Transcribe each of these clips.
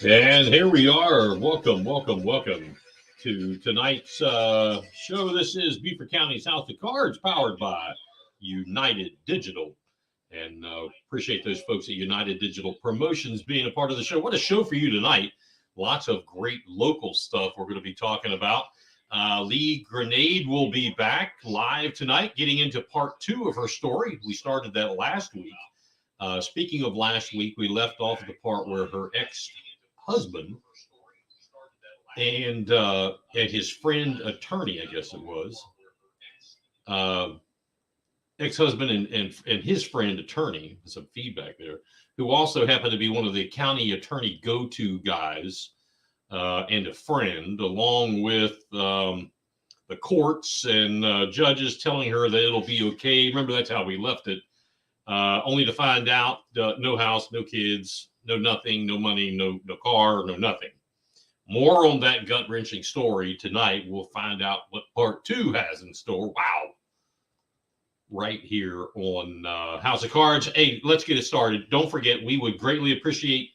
And here we are. Welcome to tonight's show. This is Beaufort County's House of Cards, powered by United Digital. And appreciate those folks at United Digital Promotions being a part of the show. What a show for you tonight. Lots of great local stuff we're going to be talking about. Lee Granade will be back live tonight, getting into part 2 of her story. We started that last week. Speaking of last week, we left off at the part where her ex-husband and his friend attorney, I guess it was, ex-husband and his friend attorney, some feedback there, who also happened to be one of the county attorney go-to guys and a friend, along with the courts and judges telling her that it'll be okay. Remember, that's how we left it. Only to find out no house, no kids, no nothing, no money, no car, no nothing. More on that gut-wrenching story tonight. We'll find out what part 2 has in store. Wow. Right here on House of Cards. Hey, let's get it started. Don't forget, we would greatly appreciate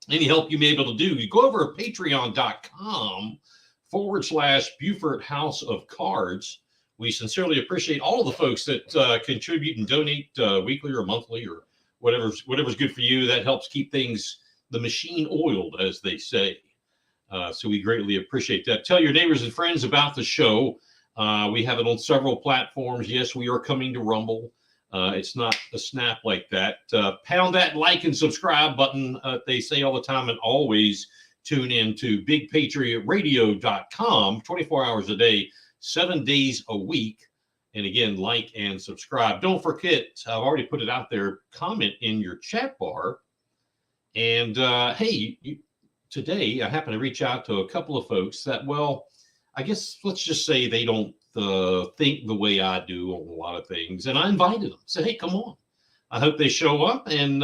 any help you may be able to do. You go over to patreon.com/Beaufort House of Cards. We sincerely appreciate all of the folks that contribute and donate weekly or monthly or whatever's good for you. That helps keep things the machine oiled, as they say. So we greatly appreciate that. Tell your neighbors and friends about the show. We have it on several platforms. Yes, we are coming to Rumble. It's not a snap like that. Pound that like and subscribe button. They say all the time, and always tune in to bigpatriotradio.com 24 hours a day, 7 days a week. And again, like and subscribe. Don't forget, I've already put it out there, comment in your chat bar. And hey, today I happen to reach out to a couple of folks that, well, I guess let's just say they don't think the way I do on a lot of things. And I invited them. Said, hey, come on. I hope they show up and,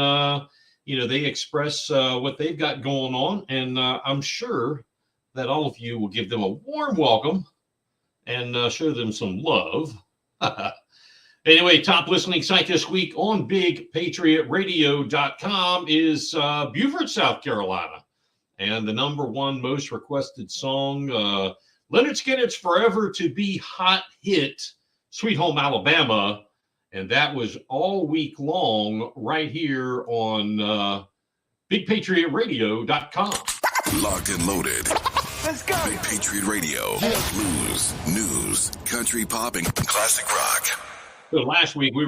they express what they've got going on. And I'm sure that all of you will give them a warm welcome and show them some love. Anyway, top listening site this week on BigPatriotRadio.com is Beaufort, South Carolina. And the number one most requested song, Lynyrd Skynyrd's Forever to Be Hot hit, Sweet Home Alabama. And that was all week long right here on BigPatriotRadio.com. Locked and loaded. Let's go. Big Patriot Radio. Blues, news, country pop, and classic rock. So last week we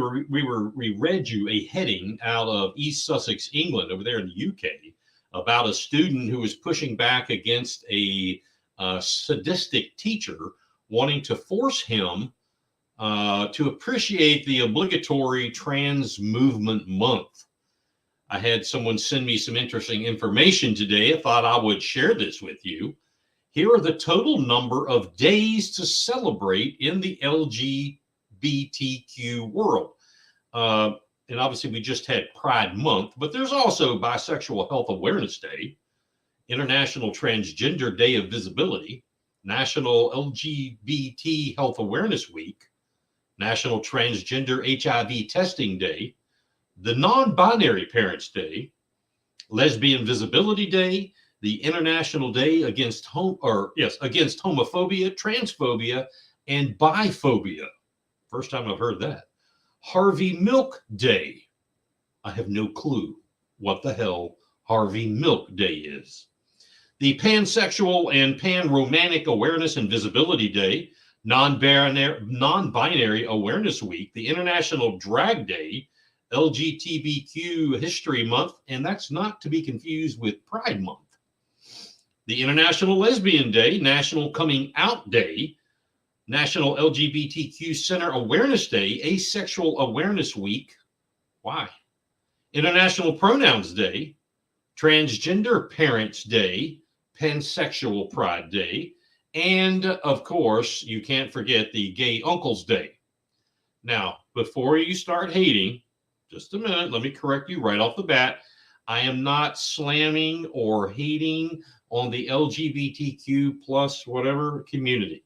read you a heading out of East Sussex, England, over there in the UK, about a student who was pushing back against a sadistic teacher wanting to force him to appreciate the obligatory Trans Movement Month. I had someone send me some interesting information today. I thought I would share this with you. Here are the total number of days to celebrate in the LGBTQ world. And obviously we just had Pride Month, but there's also Bisexual Health Awareness Day, International Transgender Day of Visibility, National LGBT Health Awareness Week, National Transgender HIV Testing Day, the Non-Binary Parents Day, Lesbian Visibility Day, the International Day against homophobia, transphobia, and biphobia. First time I've heard that. Harvey Milk Day. I have no clue what the hell Harvey Milk Day is. The Pansexual and Pan-Romantic Awareness and Visibility Day, Non-Binary Awareness Week, the International Drag Day, LGBTQ History Month, and that's not to be confused with Pride Month. The International Lesbian Day, National Coming Out Day, National LGBTQ Center Awareness Day, Asexual Awareness Week. Why? International Pronouns Day, Transgender Parents Day, Pansexual Pride Day, and of course, you can't forget the Gay Uncles Day. Now, before you start hating, just a minute, let me correct you right off the bat. I am not slamming or hating on the LGBTQ plus whatever community.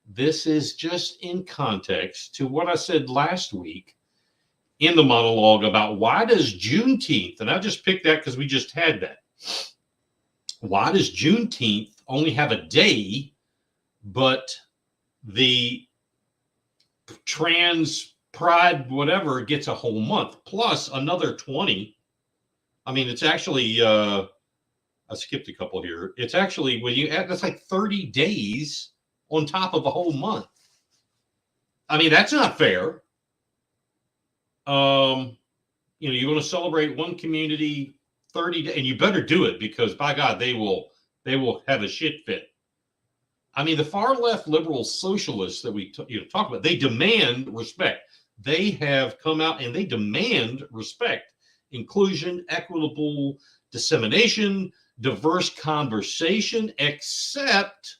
This is just in context to what I said last week in the monologue about why does Juneteenth, and I just picked that because we just had that. Why does Juneteenth only have a day, but the trans pride whatever gets a whole month plus another 20? I mean, it's actually I skipped a couple here. It's actually, when you add, that's like 30 days on top of a whole month. I mean, that's not fair. You're going to celebrate one community 30 days, and you better do it because by God, they will have a shit fit. I mean, the far left liberal socialists that we talk about, they demand respect. They have come out and they demand respect, inclusion, equitable dissemination, diverse conversation, except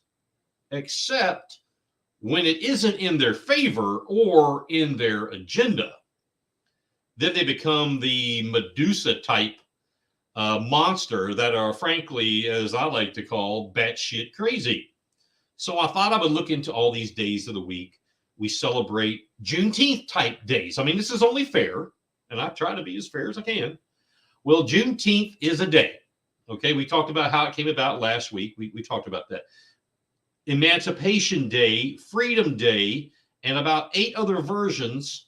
when it isn't in their favor or in their agenda. Then they become the Medusa type monster that are, frankly, as I like to call, batshit crazy. So I thought I would look into all these days of the week. We celebrate Juneteenth type days. I mean, this is only fair, and I try to be as fair as I can. Well, Juneteenth is a day. Okay, we talked about how it came about last week. We talked about that. Emancipation Day, Freedom Day, and about 8 other versions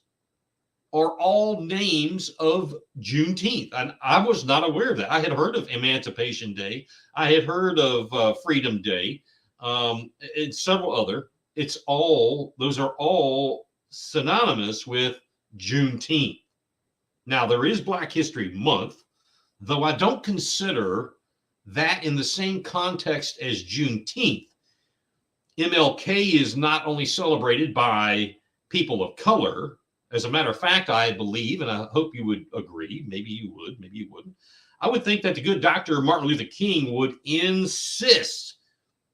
are all names of Juneteenth. And I was not aware of that. I had heard of Emancipation Day. I had heard of Freedom Day, and several other. Those are all synonymous with Juneteenth. Now, there is Black History Month, though I don't consider that in the same context as Juneteenth. MLK is not only celebrated by people of color. As a matter of fact, I believe, and I hope you would agree, maybe you would, maybe you wouldn't, I would think that the good Dr. Martin Luther King would insist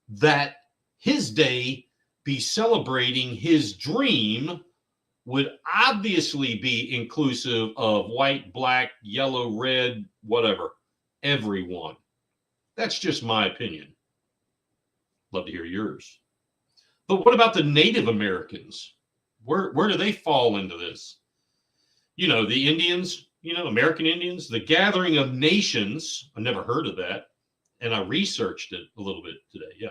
that his day be celebrating his dream, would obviously be inclusive of white, black, yellow, red, whatever, everyone. That's just my opinion. Love to hear yours. But what about the Native Americans? Where do they fall into this? You know, the Indians, you know, American Indians, the Gathering of Nations. I never heard of that. And I researched it a little bit today. Yeah.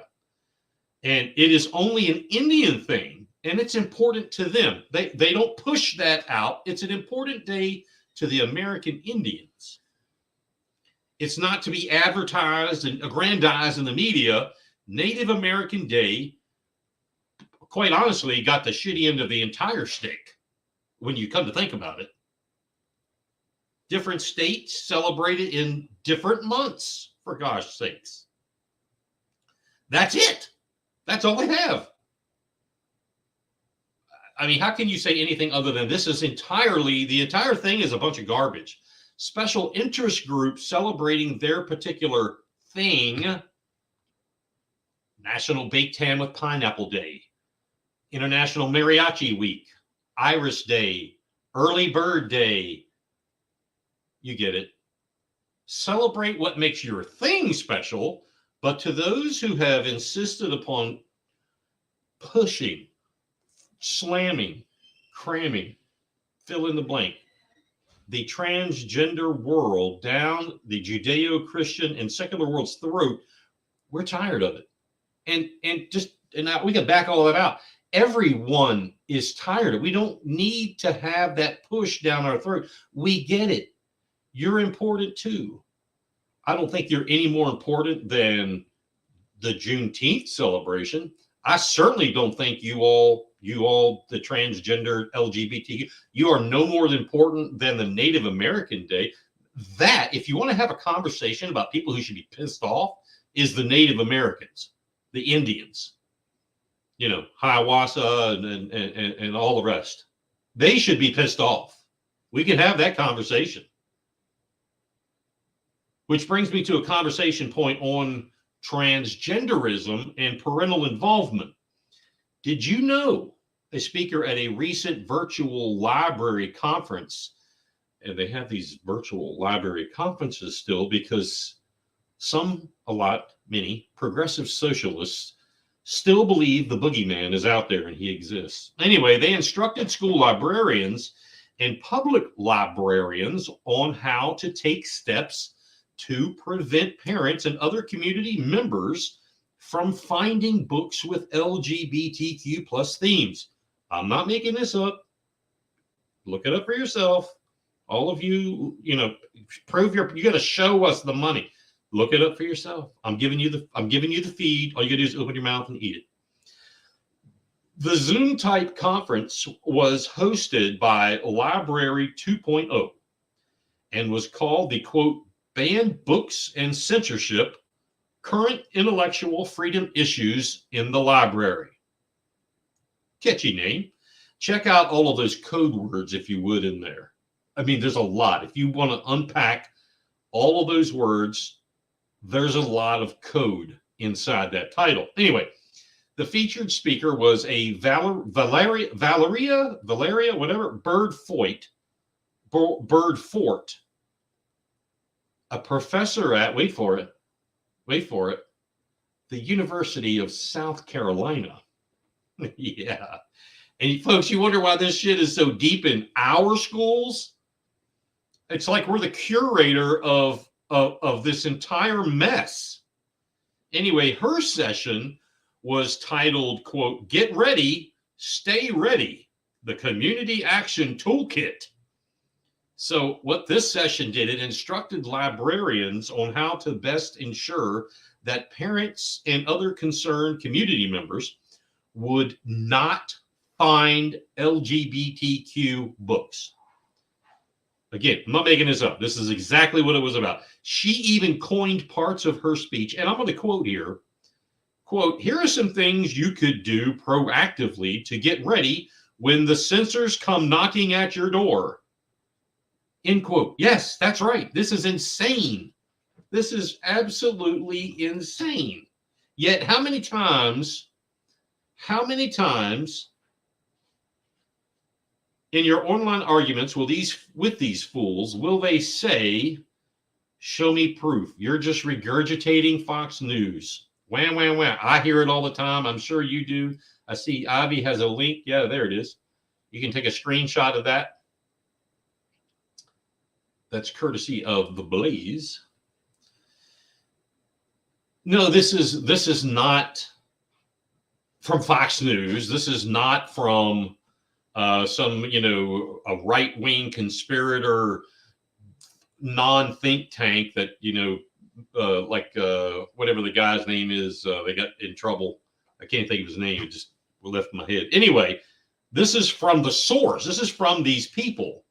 And it is only an Indian thing. And it's important to them. They don't push that out. It's an important day to the American Indians. It's not to be advertised and aggrandized in the media. Native American Day, quite honestly, got the shitty end of the entire stick when you come to think about it. Different states celebrate it in different months, for gosh sakes. That's it. That's all they have. I mean, how can you say anything other than this is entirely, the entire thing is a bunch of garbage. Special interest groups celebrating their particular thing. National Baked Ham with Pineapple Day, International Mariachi Week, Iris Day, Early Bird Day. You get it. Celebrate what makes your thing special, but to those who have insisted upon pushing, slamming, cramming, fill in the blank, the transgender world down the Judeo-Christian and secular world's throat, we're tired of it. And now we can back all that out. Everyone is tired of it. We don't need to have that push down our throat. We get it. You're important too. I don't think you're any more important than the Juneteenth celebration. I certainly don't think you all, the transgender LGBTQ, you are no more important than the Native American Day. That, if you want to have a conversation about people who should be pissed off, is the Native Americans, the Indians, you know, Hiawatha and all the rest. They should be pissed off. We can have that conversation. Which brings me to a conversation point on transgenderism and parental involvement. Did you know a speaker at a recent virtual library conference, and they have these virtual library conferences still because many progressive socialists still believe the boogeyman is out there and he exists. Anyway, they instructed school librarians and public librarians on how to take steps to prevent parents and other community members from finding books with LGBTQ plus themes. I'm not making this up. Look it up for yourself. All of you, you know, you got to show us the money. Look it up for yourself. I'm giving you the feed. All you gotta do is open your mouth and eat it. The Zoom type conference was hosted by Library 2.0 and was called the quote, Banned Books and Censorship, Current Intellectual Freedom Issues in the Library. Catchy name. Check out all of those code words, if you would, in there. I mean, there's a lot. If you want to unpack all of those words, there's a lot of code inside that title. Anyway, the featured speaker was a Valeria, whatever, Birdfort, a professor at, wait for it, the University of South Carolina. Yeah. And folks, you wonder why this shit is so deep in our schools? It's like we're the curator of this entire mess. Anyway, her session was titled, quote, Get Ready, Stay Ready, the Community Action Toolkit. So what this session did, it instructed librarians on how to best ensure that parents and other concerned community members would not find LGBTQ books. Again, I'm not making this up. This is exactly what it was about. She even coined parts of her speech, and I'm going to quote here. Quote, here are some things you could do proactively to get ready when the censors come knocking at your door. End quote. Yes, that's right. This is insane. This is absolutely insane. Yet how many times in your online arguments with these fools will they say, show me proof? You're just regurgitating Fox News. Wham, wham, wham. I hear it all the time. I'm sure you do. I see Ivy has a link. Yeah, there it is. You can take a screenshot of that. That's courtesy of The Blaze. No, this is not from Fox News. This is not from some, a right-wing conspirator non-think tank that, whatever the guy's name is, they got in trouble. I can't think of his name. It just left my head. Anyway, this is from the source. This is from these people.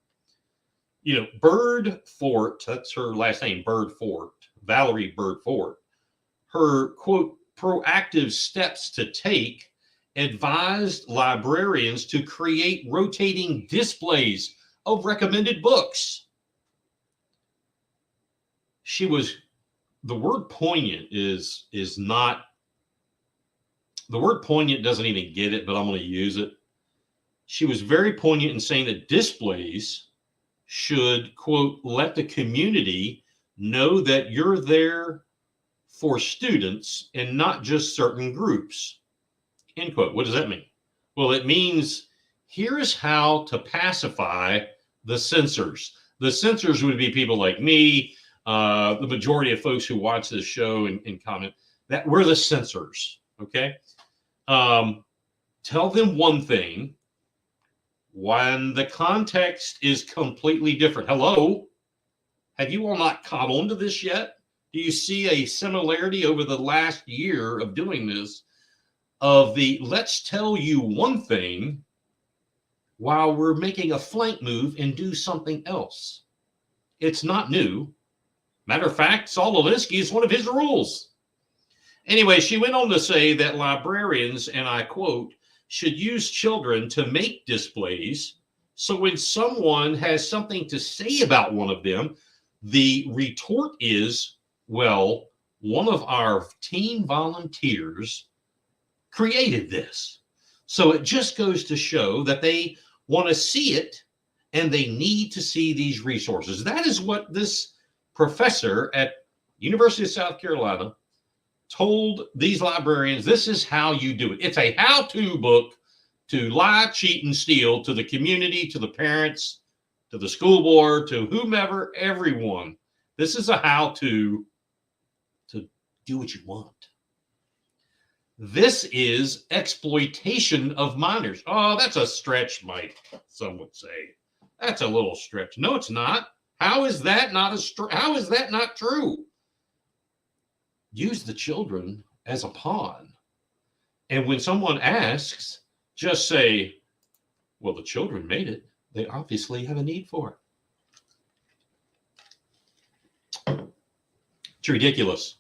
Bird Fort, that's her last name, Bird Fort, Valerie Bird Fort. Her, quote, proactive steps to take advised librarians to create rotating displays of recommended books. The word poignant the word poignant doesn't even get it, but I'm going to use it. She was very poignant in saying that displays should, quote, let the community know that you're there for students and not just certain groups, end quote. What does that mean? Well, it means here is how to pacify the censors. The censors would be people like me, the majority of folks who watch this show and comment, that we're the censors, okay? Tell them one thing when the context is completely different. Hello? Have you all not caught on to this yet? Do you see a similarity over the last year of doing this of the let's tell you one thing while we're making a flank move and do something else? It's not new. Matter of fact, Saul Alinsky is one of his rules. Anyway, she went on to say that librarians, and I quote, should use children to make displays so when someone has something to say about one of them, the retort is, well, one of our teen volunteers created this. So it just goes to show that they want to see it and they need to see these resources. That is what this professor at University of South Carolina told these librarians. This is how you do it. It's a how-to book to lie, cheat, and steal to the community, to the parents, to the school board, to whomever, everyone. This is a how-to do what you want. This is exploitation of minors. Oh, that's a stretch, Mike, some would say. That's a little stretch. No, it's not. How is that not how is that not true? Use the children as a pawn. And when someone asks, just say, well, the children made it. They obviously have a need for it. It's ridiculous.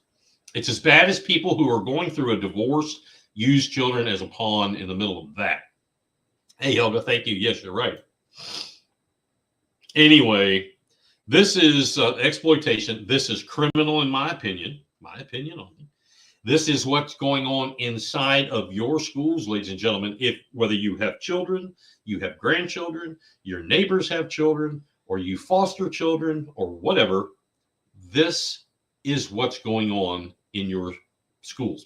It's as bad as people who are going through a divorce use children as a pawn in the middle of that. Hey, Helga, thank you. Yes, you're right. Anyway, this is exploitation. This is criminal, in my opinion only. This is what's going on inside of your schools, ladies and gentlemen. Whether you have children, you have grandchildren, your neighbors have children, or you foster children, or whatever, this is what's going on in your schools.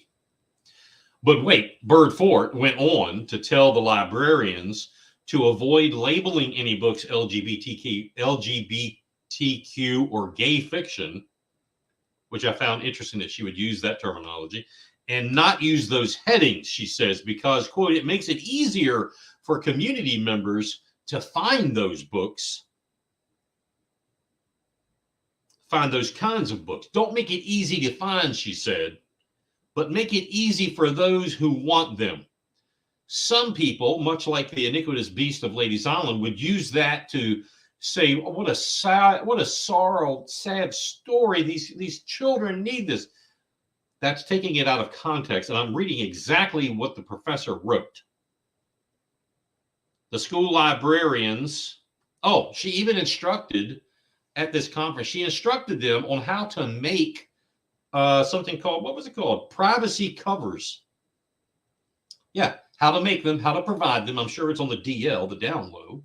But wait, Bird Fort went on to tell the librarians to avoid labeling any books LGBTQ or gay fiction, which I found interesting that she would use that terminology, and not use those headings, she says, because, quote, it makes it easier for community members to find those books find those kinds of books. Don't make it easy to find, she said, but make it easy for those who want them. Some people, much like the iniquitous beast of Ladies Island, would use that to say, oh, what a sorrow, sad story. These children need this. That's taking it out of context. And I'm reading exactly what the professor wrote. The school librarians, she even instructed at this conference, she instructed them on how to make something called, what was it called? Privacy covers. Yeah, how to make them, how to provide them. I'm sure it's on the DL, the down low.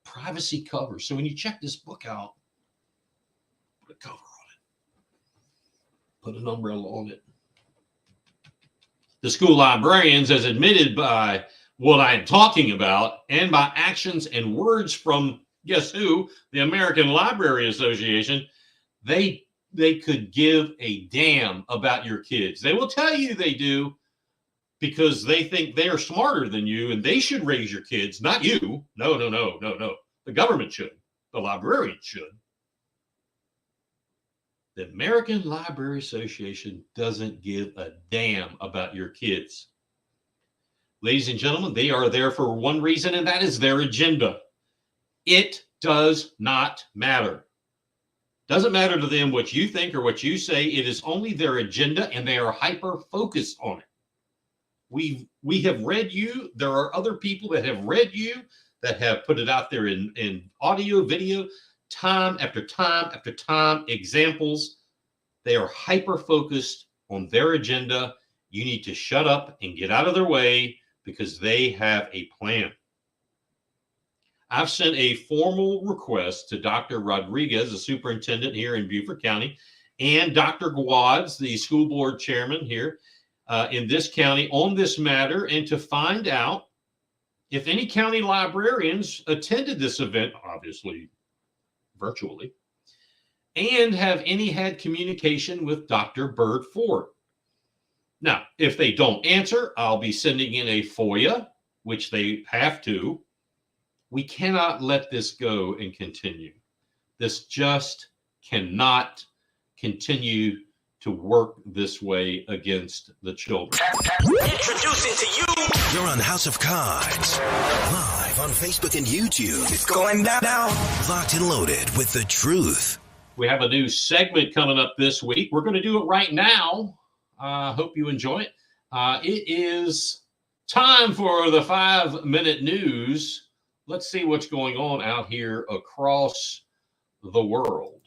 Privacy covers. So when you check this book out, put a cover on it. Put an umbrella on it. The school librarians, as admitted by what I'm talking about, and by actions and words from, guess who? The American Library Association, they could give a damn about your kids. They will tell you they do because they think they are smarter than you and they should raise your kids, not you. No. The government should. The librarian should. The American Library Association doesn't give a damn about your kids. Ladies and gentlemen, they are there for one reason, and that is their agenda. It does not matter. Doesn't matter to them what you think or what you say. It is only their agenda, and they are hyper-focused on it. We have read you. There are other people that have read you, that have put it out there in audio, video, time after time after time, examples. They are hyper-focused on their agenda. You need to shut up and get out of their way because they have a plan. I've sent a formal request to Dr. Rodriguez, the superintendent here in Beaufort County, and Dr. Gwads, the school board chairman here in this county, on this matter, and to find out if any county librarians attended this event, obviously virtually, and have any had communication with Dr. Bird Ford. Now, if they don't answer, I'll be sending in a FOIA, which they have to. We cannot let this go and continue. This just cannot continue to work this way against the children. Introducing to you. You're on House of Cards, live on Facebook and YouTube. It's going down now. Locked and loaded with the truth. We have a new segment coming up this week. We're going to do it right now. Hope you enjoy it. It is time for the 5-minute news. Let's see what's going on out here across the world.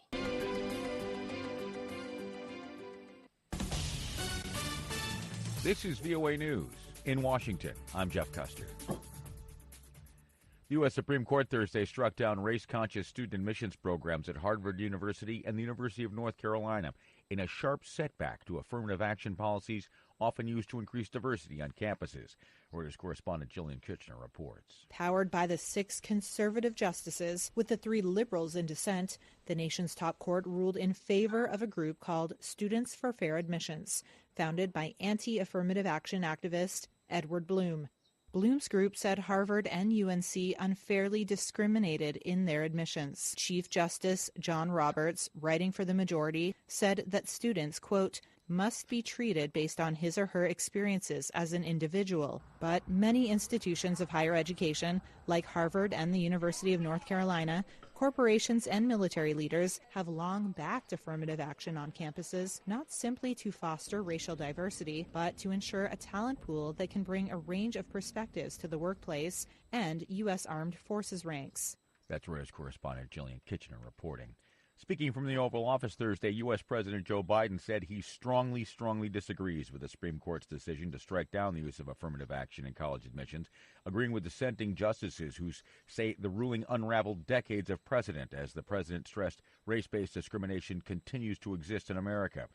This is VOA News in Washington. I'm Jeff Custer. The U.S. Supreme Court Thursday struck down race-conscious student admissions programs at Harvard University and the University of North Carolina in a sharp setback to affirmative action policies often used to increase diversity on campuses. Reuters correspondent Jillian Kitchener reports. Powered by the 6 conservative justices, with the 3 liberals in dissent, the nation's top court ruled in favor of a group called Students for Fair Admissions, founded by anti-affirmative action activist Edward Bloom. Bloom's group said Harvard and UNC unfairly discriminated in their admissions. Chief Justice John Roberts, writing for the majority, said that students, quote, must be treated based on his or her experiences as an individual. But many institutions of higher education, like Harvard and the University of North Carolina, corporations and military leaders have long backed affirmative action on campuses, not simply to foster racial diversity, but to ensure a talent pool that can bring a range of perspectives to the workplace and U.S. Armed Forces ranks. That's Reuters correspondent Jillian Kitchener reporting. Speaking from the Oval Office Thursday, U.S. President Joe Biden said he strongly disagrees with the Supreme Court's decision to strike down the use of affirmative action in college admissions, agreeing with dissenting justices who say the ruling unraveled decades of precedent as the president stressed race-based discrimination continues to exist in America.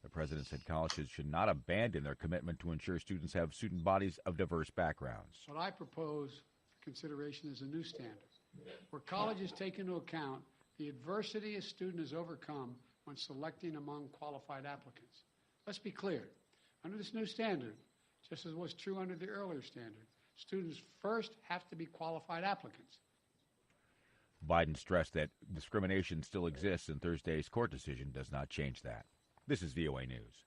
The president said colleges should not abandon their commitment to ensure students have student bodies of diverse backgrounds. What I propose for consideration is a new standard, where colleges take into account the adversity a student has overcome when selecting among qualified applicants. Let's be clear. Under this new standard, just as was true under the earlier standard, students first have to be qualified applicants. Biden stressed that discrimination still exists, and Thursday's court decision does not change that. This is VOA News.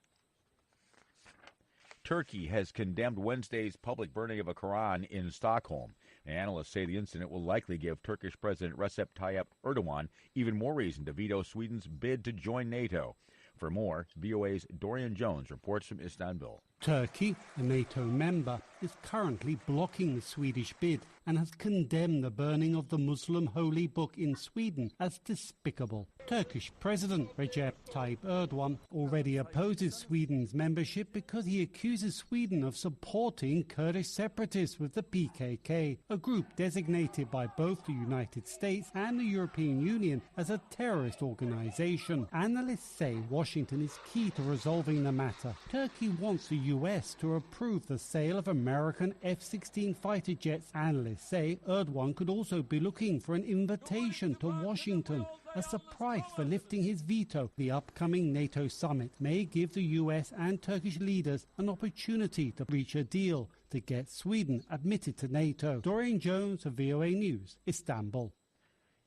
Turkey has condemned Wednesday's public burning of a Quran in Stockholm. Analysts say the incident will likely give Turkish President Recep Tayyip Erdogan even more reason to veto Sweden's bid to join NATO. For more, VOA's Dorian Jones reports from Istanbul. Turkey, a NATO member, is currently blocking the Swedish bid and has condemned the burning of the Muslim holy book in Sweden as despicable. Turkish President Recep Tayyip Erdogan already opposes Sweden's membership because he accuses Sweden of supporting Kurdish separatists with the PKK, a group designated by both the United States and the European Union as a terrorist organization. Analysts say Washington is key to resolving the matter. Turkey wants the US to approve the sale of American F-16 fighter jets. Analysts say Erdogan could also be looking for an invitation to Washington as a price for lifting his veto. The upcoming NATO summit may give the US and Turkish leaders an opportunity to reach a deal to get Sweden admitted to NATO. Dorian Jones of VOA News, Istanbul.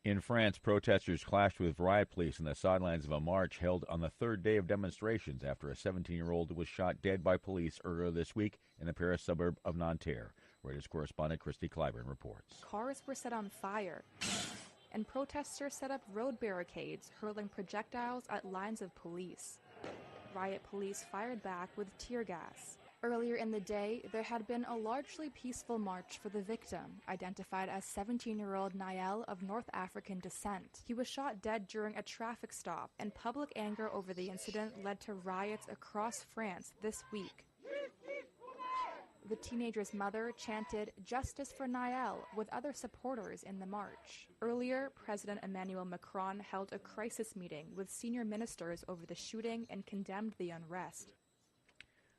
In France, protesters clashed with riot police on the sidelines of a march held on the third day of demonstrations after a 17-year-old was shot dead by police earlier this week in the Paris suburb of Nanterre. Reuters correspondent Christy Clyburn reports. Cars were set on fire, and protesters set up road barricades, hurling projectiles at lines of police. Riot police fired back with tear gas. Earlier in the day, there had been a largely peaceful march for the victim, identified as 17-year-old Nael of North African descent. He was shot dead during a traffic stop, and public anger over the incident led to riots across France this week. The teenager's mother chanted "Justice for Nael" with other supporters in the march. Earlier, President Emmanuel Macron held a crisis meeting with senior ministers over the shooting and condemned the unrest.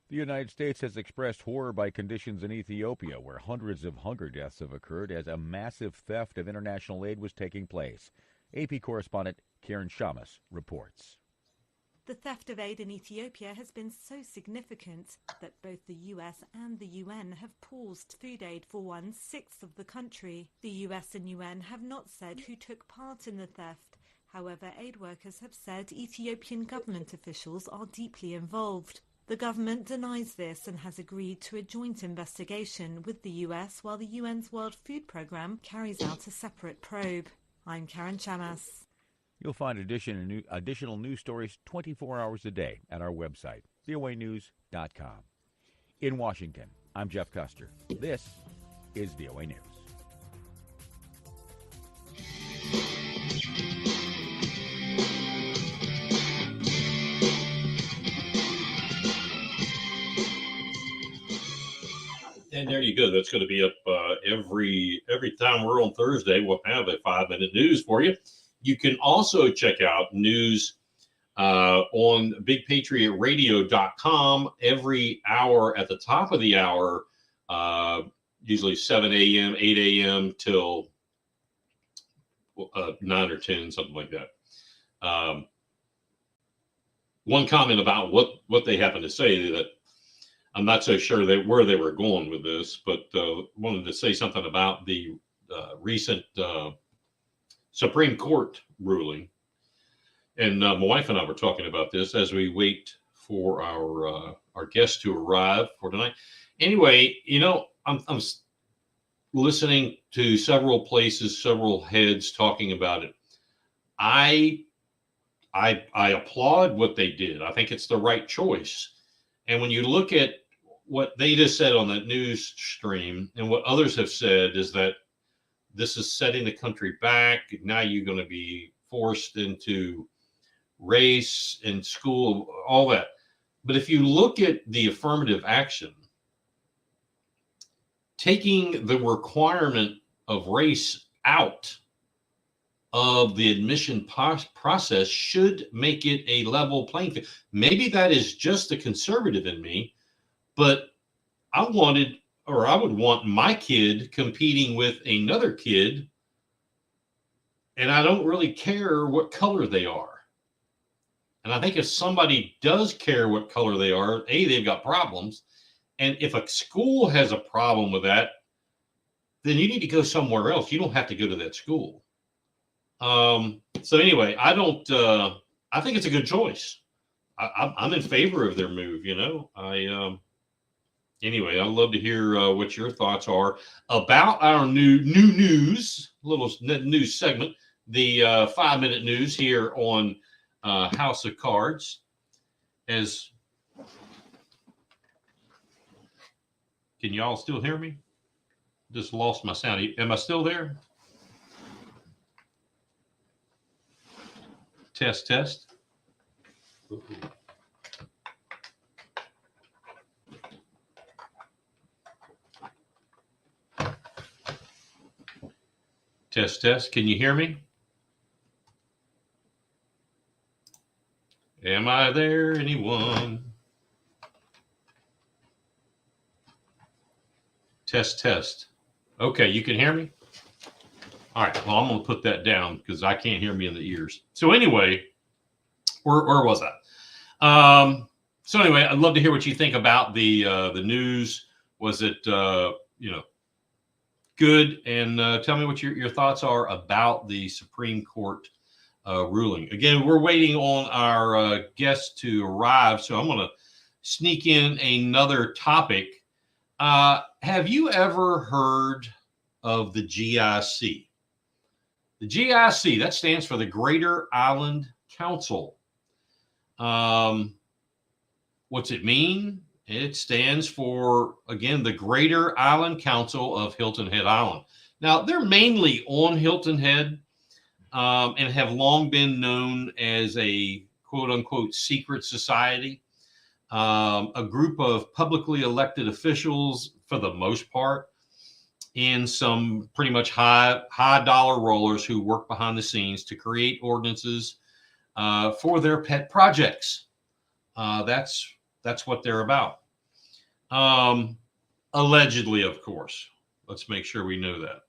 The United States has expressed horror by conditions in Ethiopia, where hundreds of hunger deaths have occurred as a massive theft of international aid was taking place. AP correspondent Karen Shamas reports. The theft of aid in Ethiopia has been so significant that both the US and the UN have paused food aid for 1/6 of the country. The US and UN have not said who took part in the theft. However, aid workers have said Ethiopian government officials are deeply involved. The government denies this and has agreed to a joint investigation with the US while the UN's World Food Programme carries out a separate probe. I'm Karen Chamas. You'll find additional news stories 24 hours a day at our website, voanews.com. In Washington, I'm Jeff Custer. This is VOA News. And there you go. That's going to be up every time we're on Thursday. We'll have a 5-minute news for you. You can also check out news on bigpatriotradio.com every hour at the top of the hour, usually 7 a.m., 8 a.m. till 9 or 10, something like that. One comment about what they happen to say that I'm not so sure where they were going with this, but wanted to say something about the recent Supreme Court ruling. And my wife and I were talking about this as we wait for our guest to arrive for tonight. Anyway, I'm listening to several places, several heads talking about it. I applaud what they did. I think it's the right choice. And when you look at what they just said on that news stream and what others have said is that this is setting the country back. Now you're going to be forced into race in school, all that. But if you look at the affirmative action, taking the requirement of race out of the admission process should make it a level playing field. Maybe that is just the conservative in me, but I would want my kid competing with another kid, and I don't really care what color they are. And I think if somebody does care what color they are, they've got problems. And if a school has a problem with that, then you need to go somewhere else. You don't have to go to that school. So anyway, I don't. I think it's a good choice. I'm in favor of their move. Anyway, I'd love to hear what your thoughts are about our new news, little news segment, the 5-minute news here on House of Cards. Can y'all still hear me? Just lost my sound. Am I still there? Test. Test. Can you hear me? Am I there, anyone? Test. Okay, you can hear me? All right, well, I'm going to put that down because I can't hear me in the ears. So anyway, where was I? So anyway, I'd love to hear what you think about the news. Was it, good? And tell me what your thoughts are about the Supreme Court ruling. Again, we're waiting on our guest to arrive, so I'm going to sneak in another topic. Have you ever heard of the GIC? The GIC, that stands for the Greater Island Council. What's it mean? It stands for, again, the Greater Island Council of Hilton Head Island. Now, they're mainly on Hilton Head and have long been known as a quote-unquote secret society. A group of publicly elected officials, for the most part, and some pretty much high dollar rollers who work behind the scenes to create ordinances for their pet projects. That's what they're about. Allegedly, of course. Let's make sure we know that.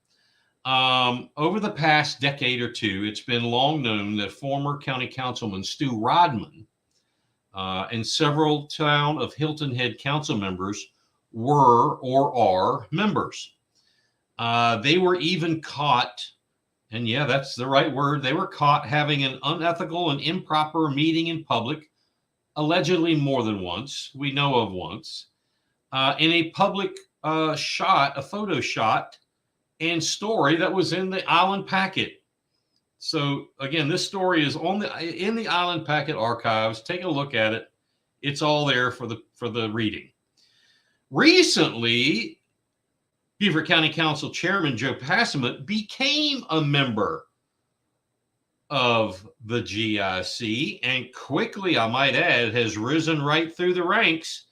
Over the past decade or two, it's been long known that former County Councilman Stu Rodman and several town of Hilton Head council members were or are members. They were even caught, and yeah, that's the right word, they were caught having an unethical and improper meeting in public, allegedly more than once, we know of once, in a public photo shot and story that was in the Island Packet. So again, this story is in the Island Packet archives. Take a look at it. It's all there for the reading. Recently, Beaufort County Council Chairman Joe Passman became a member of the GIC and quickly, I might add, has risen right through the ranks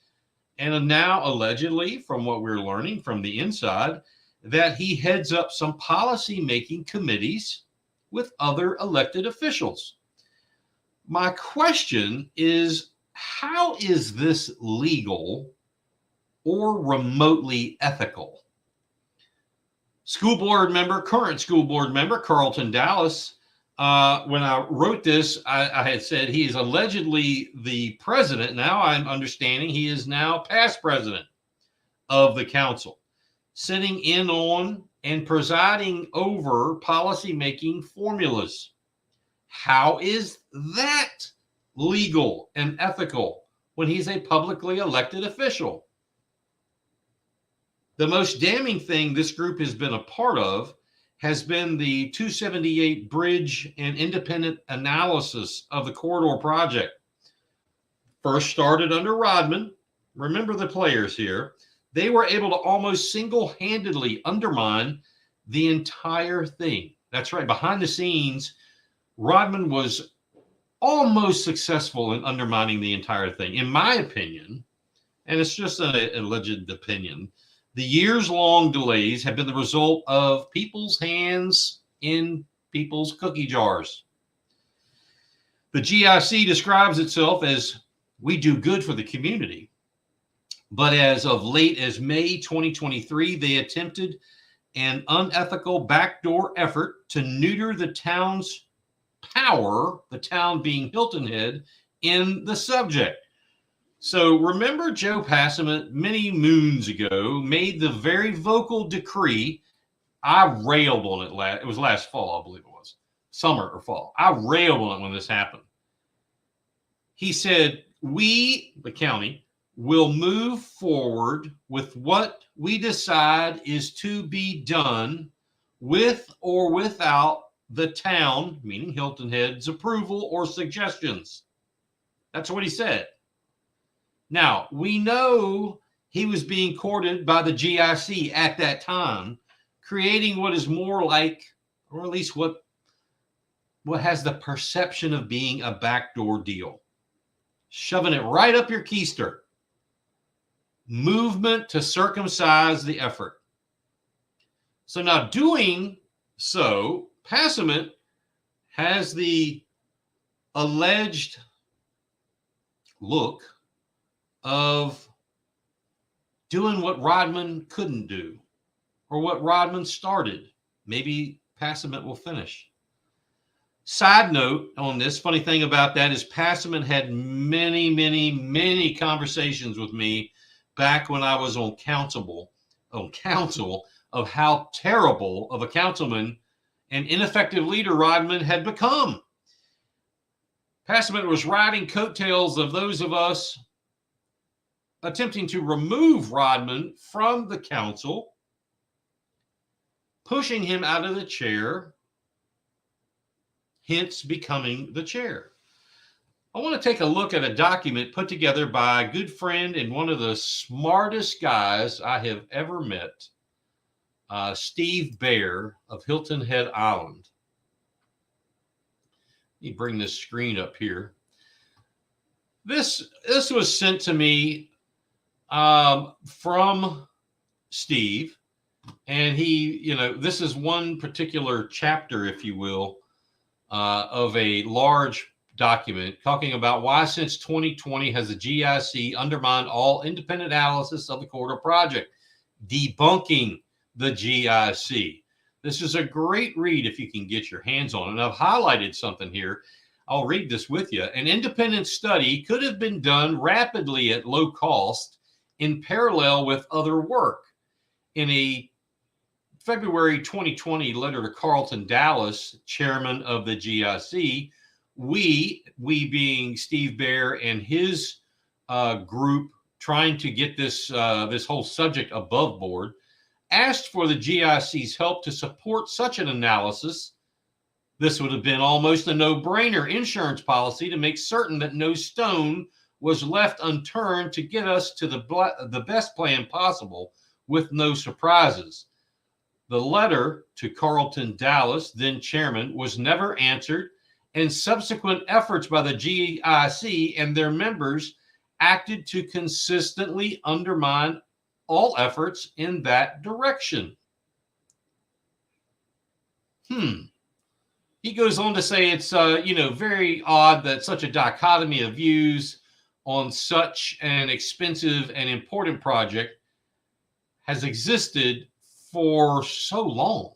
and now allegedly, from what we're learning from the inside, that he heads up some policy-making committees with other elected officials. My question is, how is this legal or remotely ethical? Current school board member Carlton Dallas, when I wrote this, I had said he is allegedly the president. Now I'm understanding he is now past president of the council, sitting in on and presiding over policy-making formulas. How is that legal and ethical when he's a publicly elected official? The most damning thing this group has been a part of has been the 278 bridge and independent analysis of the corridor project. First started under Rodman. Remember the players here. They were able to almost single-handedly undermine the entire thing. That's right. Behind the scenes, Rodman was almost successful in undermining the entire thing. In my opinion, and it's just an alleged opinion, the years-long delays have been the result of people's hands in people's cookie jars. The GIC describes itself as, we do good for the community. But as of late as May 2023, they attempted an unethical backdoor effort to neuter the town's power, the town being Hilton Head, in the subject. So remember Joe Passman many moons ago made the very vocal decree. I railed on it. It was last fall, I believe it was. summer or fall. I railed on it when this happened. He said, we, the county, will move forward with what we decide is to be done with or without the town, meaning Hilton Head's, approval or suggestions. That's what he said. Now, we know he was being courted by the GIC at that time, creating what is more like, or at least what has the perception of being a backdoor deal. Shoving it right up your keister. Movement to circumcise the effort. So now doing so, Passament has the alleged look of doing what Rodman couldn't do, or what Rodman started. Maybe Passament will finish. Side note on this, funny thing about that is Passament had many, many, many conversations with me back when I was on council of how terrible of a councilman and ineffective leader Rodman had become. Passament was riding coattails of those of us attempting to remove Rodman from the council, pushing him out of the chair, hence becoming the chair. I want to take a look at a document put together by a good friend and one of the smartest guys I have ever met, Steve Baer of Hilton Head Island. Let me bring this screen up here. This was sent to me from Steve, and he, this is one particular chapter, if you will, of a large document talking about why since 2020 has the GIC undermined all independent analysis of the corridor project, debunking the GIC. This is a great read if you can get your hands on it. And I've highlighted something here. I'll read this with you. An independent study could have been done rapidly at low cost in parallel with other work. In a February 2020 letter to Carlton Dallas, chairman of the GIC, we being Steve Baer and his group trying to get this whole subject above board, asked for the GIC's help to support such an analysis. This would have been almost a no-brainer insurance policy to make certain that no stone was left unturned to get us to the best plan possible with no surprises. The letter to Carlton Dallas, then chairman, was never answered, and subsequent efforts by the GIC and their members acted to consistently undermine all efforts in that direction. He goes on to say it's, very odd that such a dichotomy of views on such an expensive and important project has existed for so long.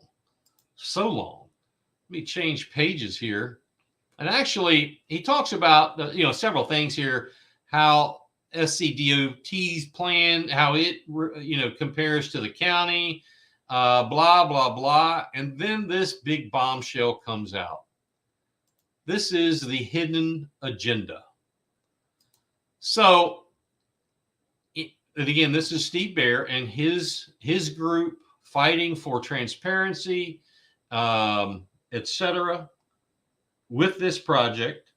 Let me change pages here. And actually, he talks about, several things here, how SCDOT's plan, how it, compares to the county, blah, blah, blah. And then this big bombshell comes out. This is the hidden agenda. So, and again, this is Steve Baer and his group fighting for transparency, etc., with this project.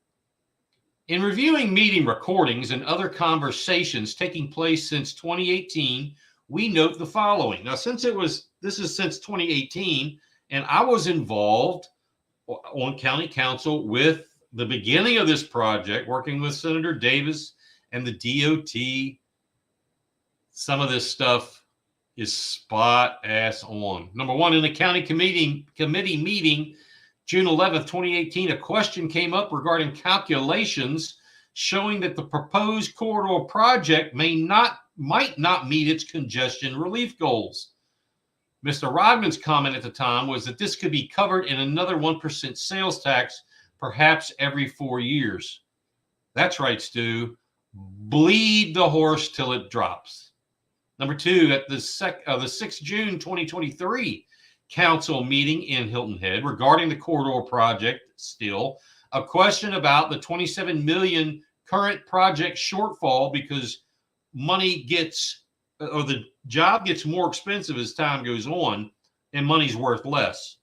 In reviewing meeting recordings and other conversations taking place since 2018, we note the following. Now, this is since 2018, and I was involved on county council with the beginning of this project, working with Senator Davis and the DOT. Some of this stuff is spot ass on. Number one, in the county committee meeting, June 11th, 2018, a question came up regarding calculations showing that the proposed corridor project might not meet its congestion relief goals. Mr. Rodman's comment at the time was that this could be covered in another 1% sales tax, perhaps every 4 years. That's right, Stu. Bleed the horse till it drops. Number two, at the 6th June 2023, council meeting in Hilton Head regarding the corridor project. Still a question about the 27 million current project shortfall because money gets, or the job gets more expensive as time goes on and money's worth less.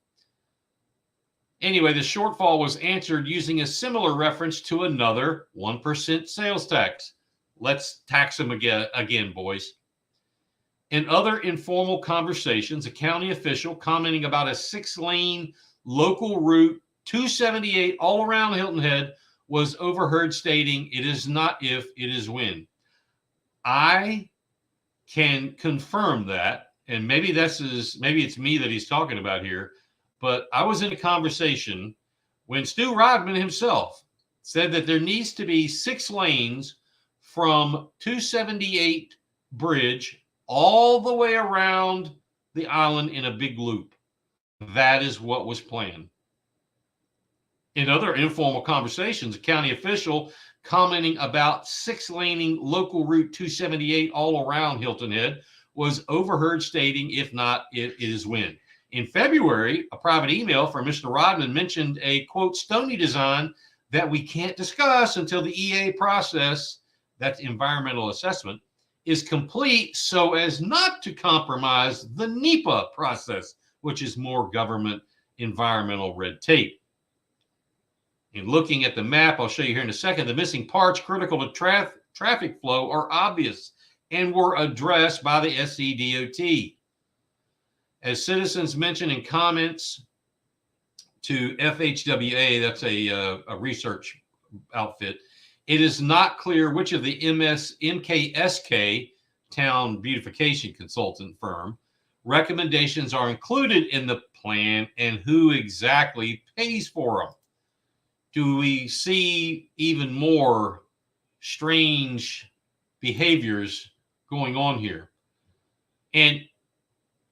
Anyway, the shortfall was answered using a similar reference to another 1% sales tax. Let's tax them again, boys. In other informal conversations, a county official commenting about a 6-lane local route 278 all around Hilton Head was overheard stating, "It is not if, it is when." I can confirm that, and maybe it's me that he's talking about here, but I was in a conversation when Stu Rodman himself said that there needs to be 6 lanes from 278 Bridge all the way around the island in a big loop. That is what was planned. In other informal conversations, a county official commenting about 6-laning local route 278 all around Hilton Head was overheard stating, "If not, it is when." In February, a private email from Mr. Rodman mentioned a, quote, "stony design that we can't discuss until the EA process," that's environmental assessment, "is complete so as not to compromise the NEPA process," which is more government environmental red tape. In looking at the map, I'll show you here in a second, the missing parts critical to traffic flow are obvious and were addressed by the SCDOT. As citizens mentioned in comments to FHWA, that's a research outfit, it is not clear which of the MKSK, Town Beautification Consultant firm, recommendations are included in the plan and who exactly pays for them. Do we see even more strange behaviors going on here? And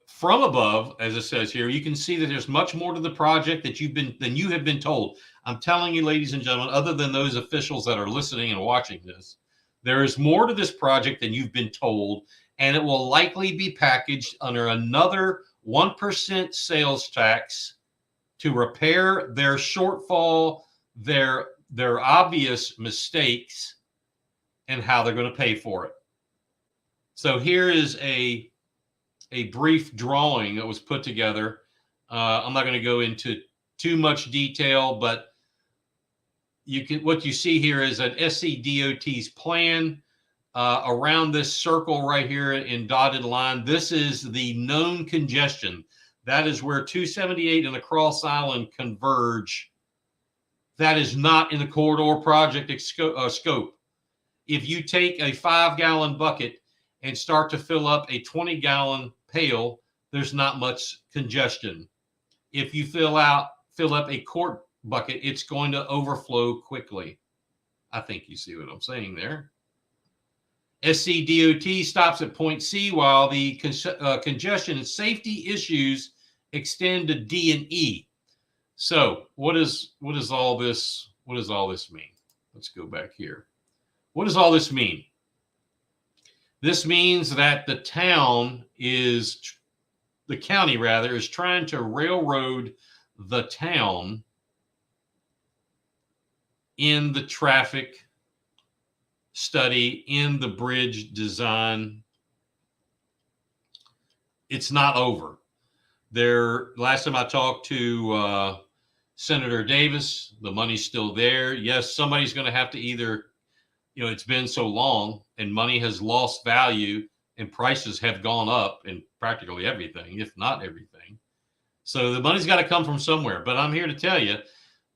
from above, as it says here, you can see that there's much more to the project than you have been told. I'm telling you, ladies and gentlemen, other than those officials that are listening and watching this, there is more to this project than you've been told, and it will likely be packaged under another 1% sales tax to repair their shortfall, their obvious mistakes, and how they're going to pay for it. So here is a brief drawing that was put together. I'm not going to go into too much detail, but what you see here is an SCDOT's plan around this circle right here in dotted line. This is the known congestion. That is where 278 and the Cross Island converge. That is not in the corridor project scope. If you take a 5-gallon bucket and start to fill up a 20-gallon pail, there's not much congestion. If you fill up a quart bucket, it's going to overflow quickly. I think you see what I'm saying there. SCDOT stops at point C while the congestion and safety issues extend to D and E. So what does all this mean? Let's go back here. What does all this mean? This means that the county is trying to railroad the town in the traffic study, in the bridge design. It's not over. Last time I talked to Senator Davis, the money's still there. Yes, somebody's going to have to either, it's been so long and money has lost value and prices have gone up in practically everything, if not everything. So the money's got to come from somewhere. But I'm here to tell you,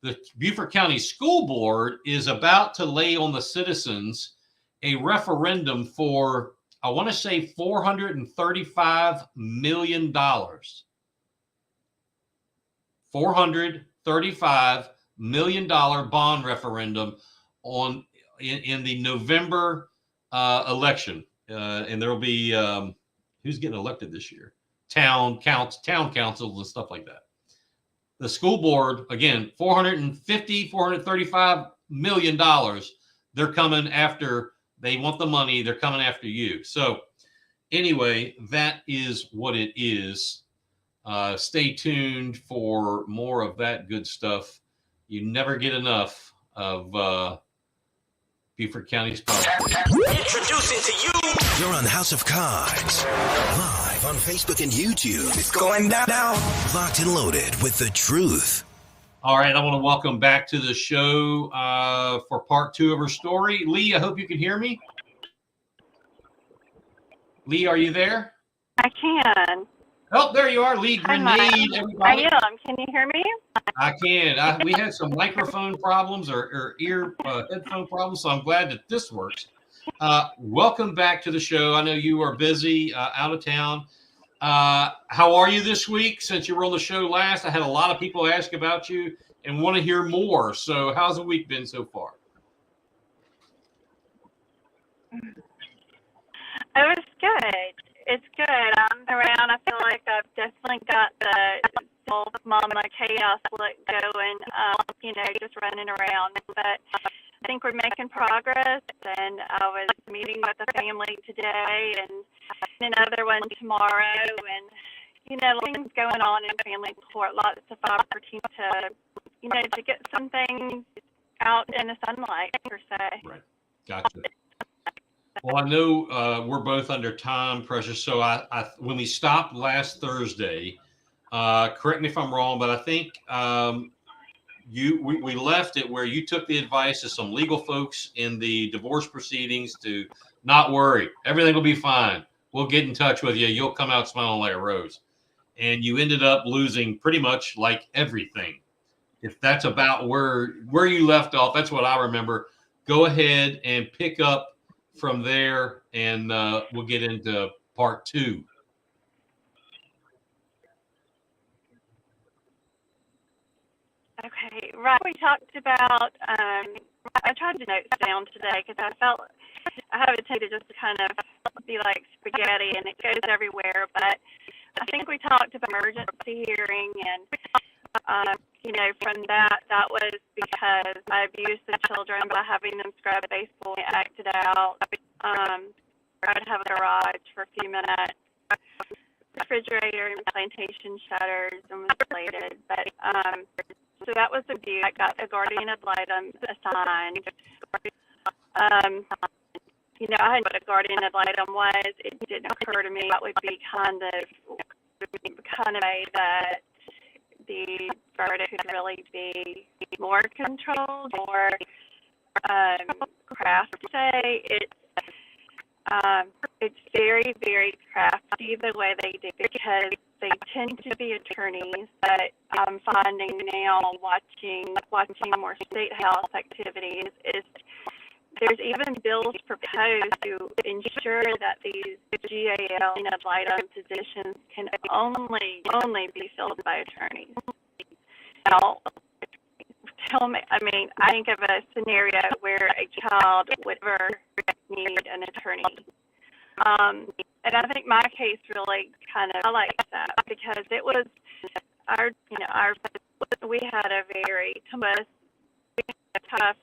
the Beaufort County School Board is about to lay on the citizens a referendum for, I want to say, $435 million. $435 million bond referendum in the November election. And there'll be, who's getting elected this year? Town councils and stuff like that. The school board, again, $435 million. They're coming after, they want the money. They're coming after you. So anyway, that is what it is. Stay tuned for more of that good stuff. You never get enough of Beaufort County's podcast. Introducing to you. You're on House of Cards, live on Facebook and YouTube. It's going down now. Locked and loaded with the truth. All right, I want to welcome back to the show for part 2 of her story. Lee, I hope you can hear me. Lee, are you there? I can. Oh, there you are, Lee Granade. Everybody. I am. Can you hear me? I can. We had some microphone problems or ear headphone problems, so I'm glad that this works. Welcome back to the show. I know you are busy out of town. How are you this week? Since you were on the show last, I had a lot of people ask about you and want to hear more. So how's the week been so far? It was good. It's good. I'm around. I feel like I've definitely got the whole mama chaos look going, just running around. But I think we're making progress, and I was meeting with a family today and another one tomorrow, and, things going on in family court, lots of opportunity to get something out in the sunlight, per se. Right. Gotcha. Well, I know we're both under time pressure. So I when we stopped last Thursday, correct me if I'm wrong, but I think we left it where you took the advice of some legal folks in the divorce proceedings to not worry. Everything will be fine. We'll get in touch with you. You'll come out smiling like a rose. And you ended up losing pretty much like everything. If that's about where you left off, that's what I remember. Go ahead and pick up from there, and we'll get into part 2. Okay, right. We talked about, I tried to note down today because I felt I have a tendency to just kind of be like spaghetti and it goes everywhere. But I think we talked about emergency hearing, and, from that was because I abused the children by having them scrub baseboard and acted out. I'd have a garage for a few minutes, refrigerator and plantation shutters, and was related. But so that was abuse. I got a guardian ad litem assigned. I had what a guardian ad litem was. It didn't occur to me that would be kind of way that the verdict could really be more controlled or crafty. It's very, very crafty the way they do, because they tend to be attorneys, but I'm finding now watching more state house activities is there's even bills proposed to ensure that these GAL and ad litem positions can only be filled by attorneys. Now, tell me, I think of a scenario where a child would ever need an attorney. And I think my case really kind of highlights that, because it was we had a very tough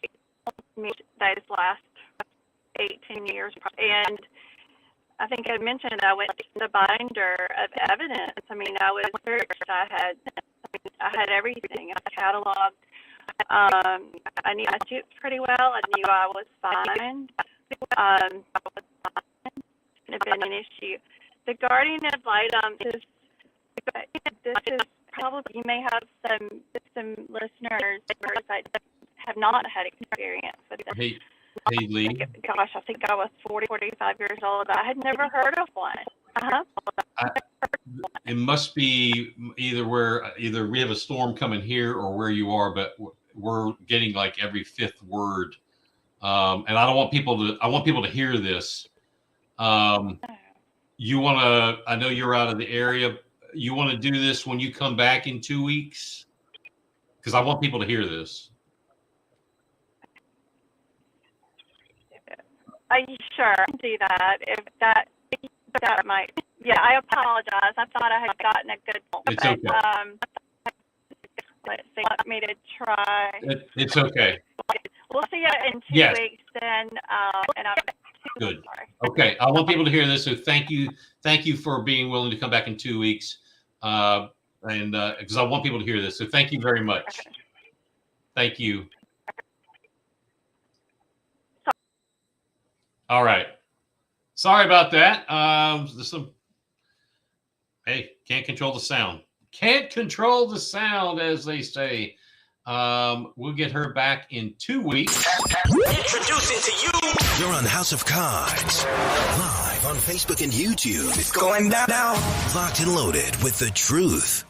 those last 18 years. And I think I mentioned I went to the binder of evidence. I was searched. I had everything. I cataloged. I knew my statutes pretty well. I knew I was fine. Have been an issue. The guardian ad litem is probably, you may have some listeners that have not had experience with this. Hey Lee. Gosh, I think I was 45 years old. I had never heard of one. It must be either we have a storm coming here or where you are, but we're getting like every fifth word. And I want people to hear this. I know you're out of the area. You want to do this when you come back in 2 weeks? Because I want people to hear this. Sure, do that. If that might, I apologize. I thought I had gotten a good. It's okay. Let's see. Want me to try? It's okay. We'll see you in 2 weeks then. And I'm good. Sorry. Okay, I want people to hear this. So thank you for being willing to come back in 2 weeks. and because I want people to hear this. So thank you very much. Thank you. All right. Sorry about that. Hey, can't control the sound. Can't control the sound, as they say. We'll get her back in 2 weeks. Introducing to you. You're on House of Cards. Live on Facebook and YouTube. It's going down. Locked and loaded with the truth.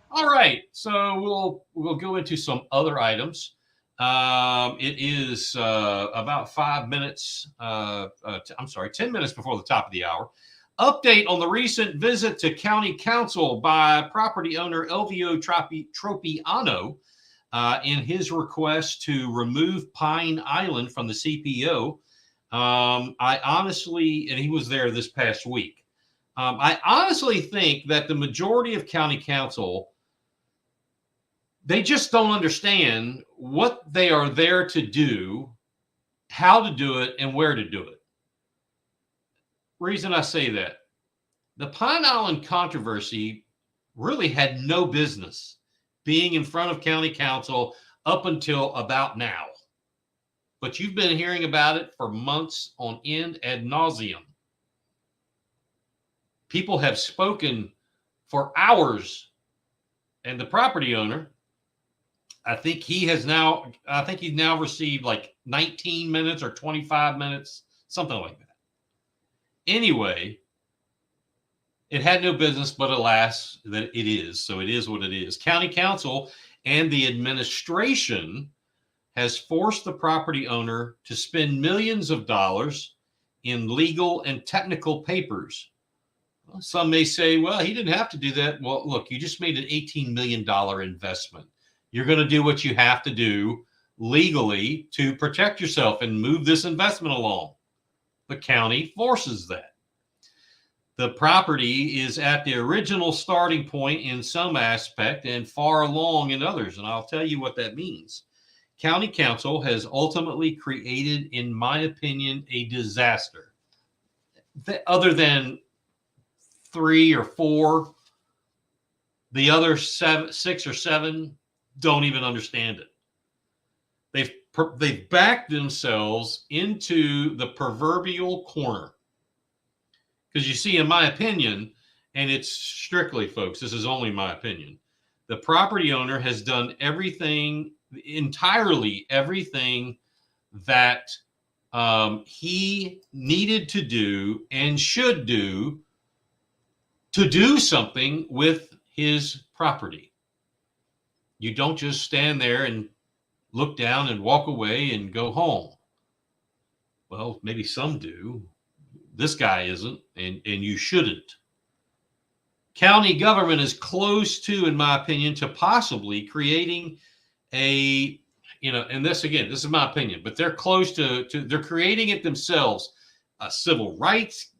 All right. So we'll go into some other items. It is about 5 minutes. 10 minutes before the top of the hour. Update on the recent visit to County Council by property owner Elvio Tropiano in his request to remove Pine Island from the CPO. I honestly, and he was there this past week, I honestly think that the majority of County Council, they just don't understand what they are there to do, how to do it, and where to do it. Reason I say that, the Pine Island controversy really had no business being in front of County Council up until about now. But you've been hearing about it for months on end ad nauseum. People have spoken for hours, and the property owner, I think he's now received like 19 minutes or 25 minutes, something like that. Anyway, it had no business, but alas, that it is. So it is what it is. County Council and the administration has forced the property owner to spend millions of dollars in legal and technical papers. Well, some may say, well, he didn't have to do that. Well, look, you just made an $18 million investment. You're going to do what you have to do legally to protect yourself and move this investment along. The county forces that. The property is at the original starting point in some aspect and far along in others. And I'll tell you what that means. County Council has ultimately created, in my opinion, a disaster. Other than 3 or 4, the other 6 or 7 don't even understand it. They've backed themselves into the proverbial corner. Because you see, in my opinion, and it's strictly, folks, this is only my opinion, the property owner has done entirely everything that he needed to do and should do to do something with his property. You don't just stand there and look down and walk away and go home. Well, maybe some do. This guy isn't, and you shouldn't. County government is close to, in my opinion, to possibly creating and this is my opinion, but they're close to they're creating it themselves, a civil rights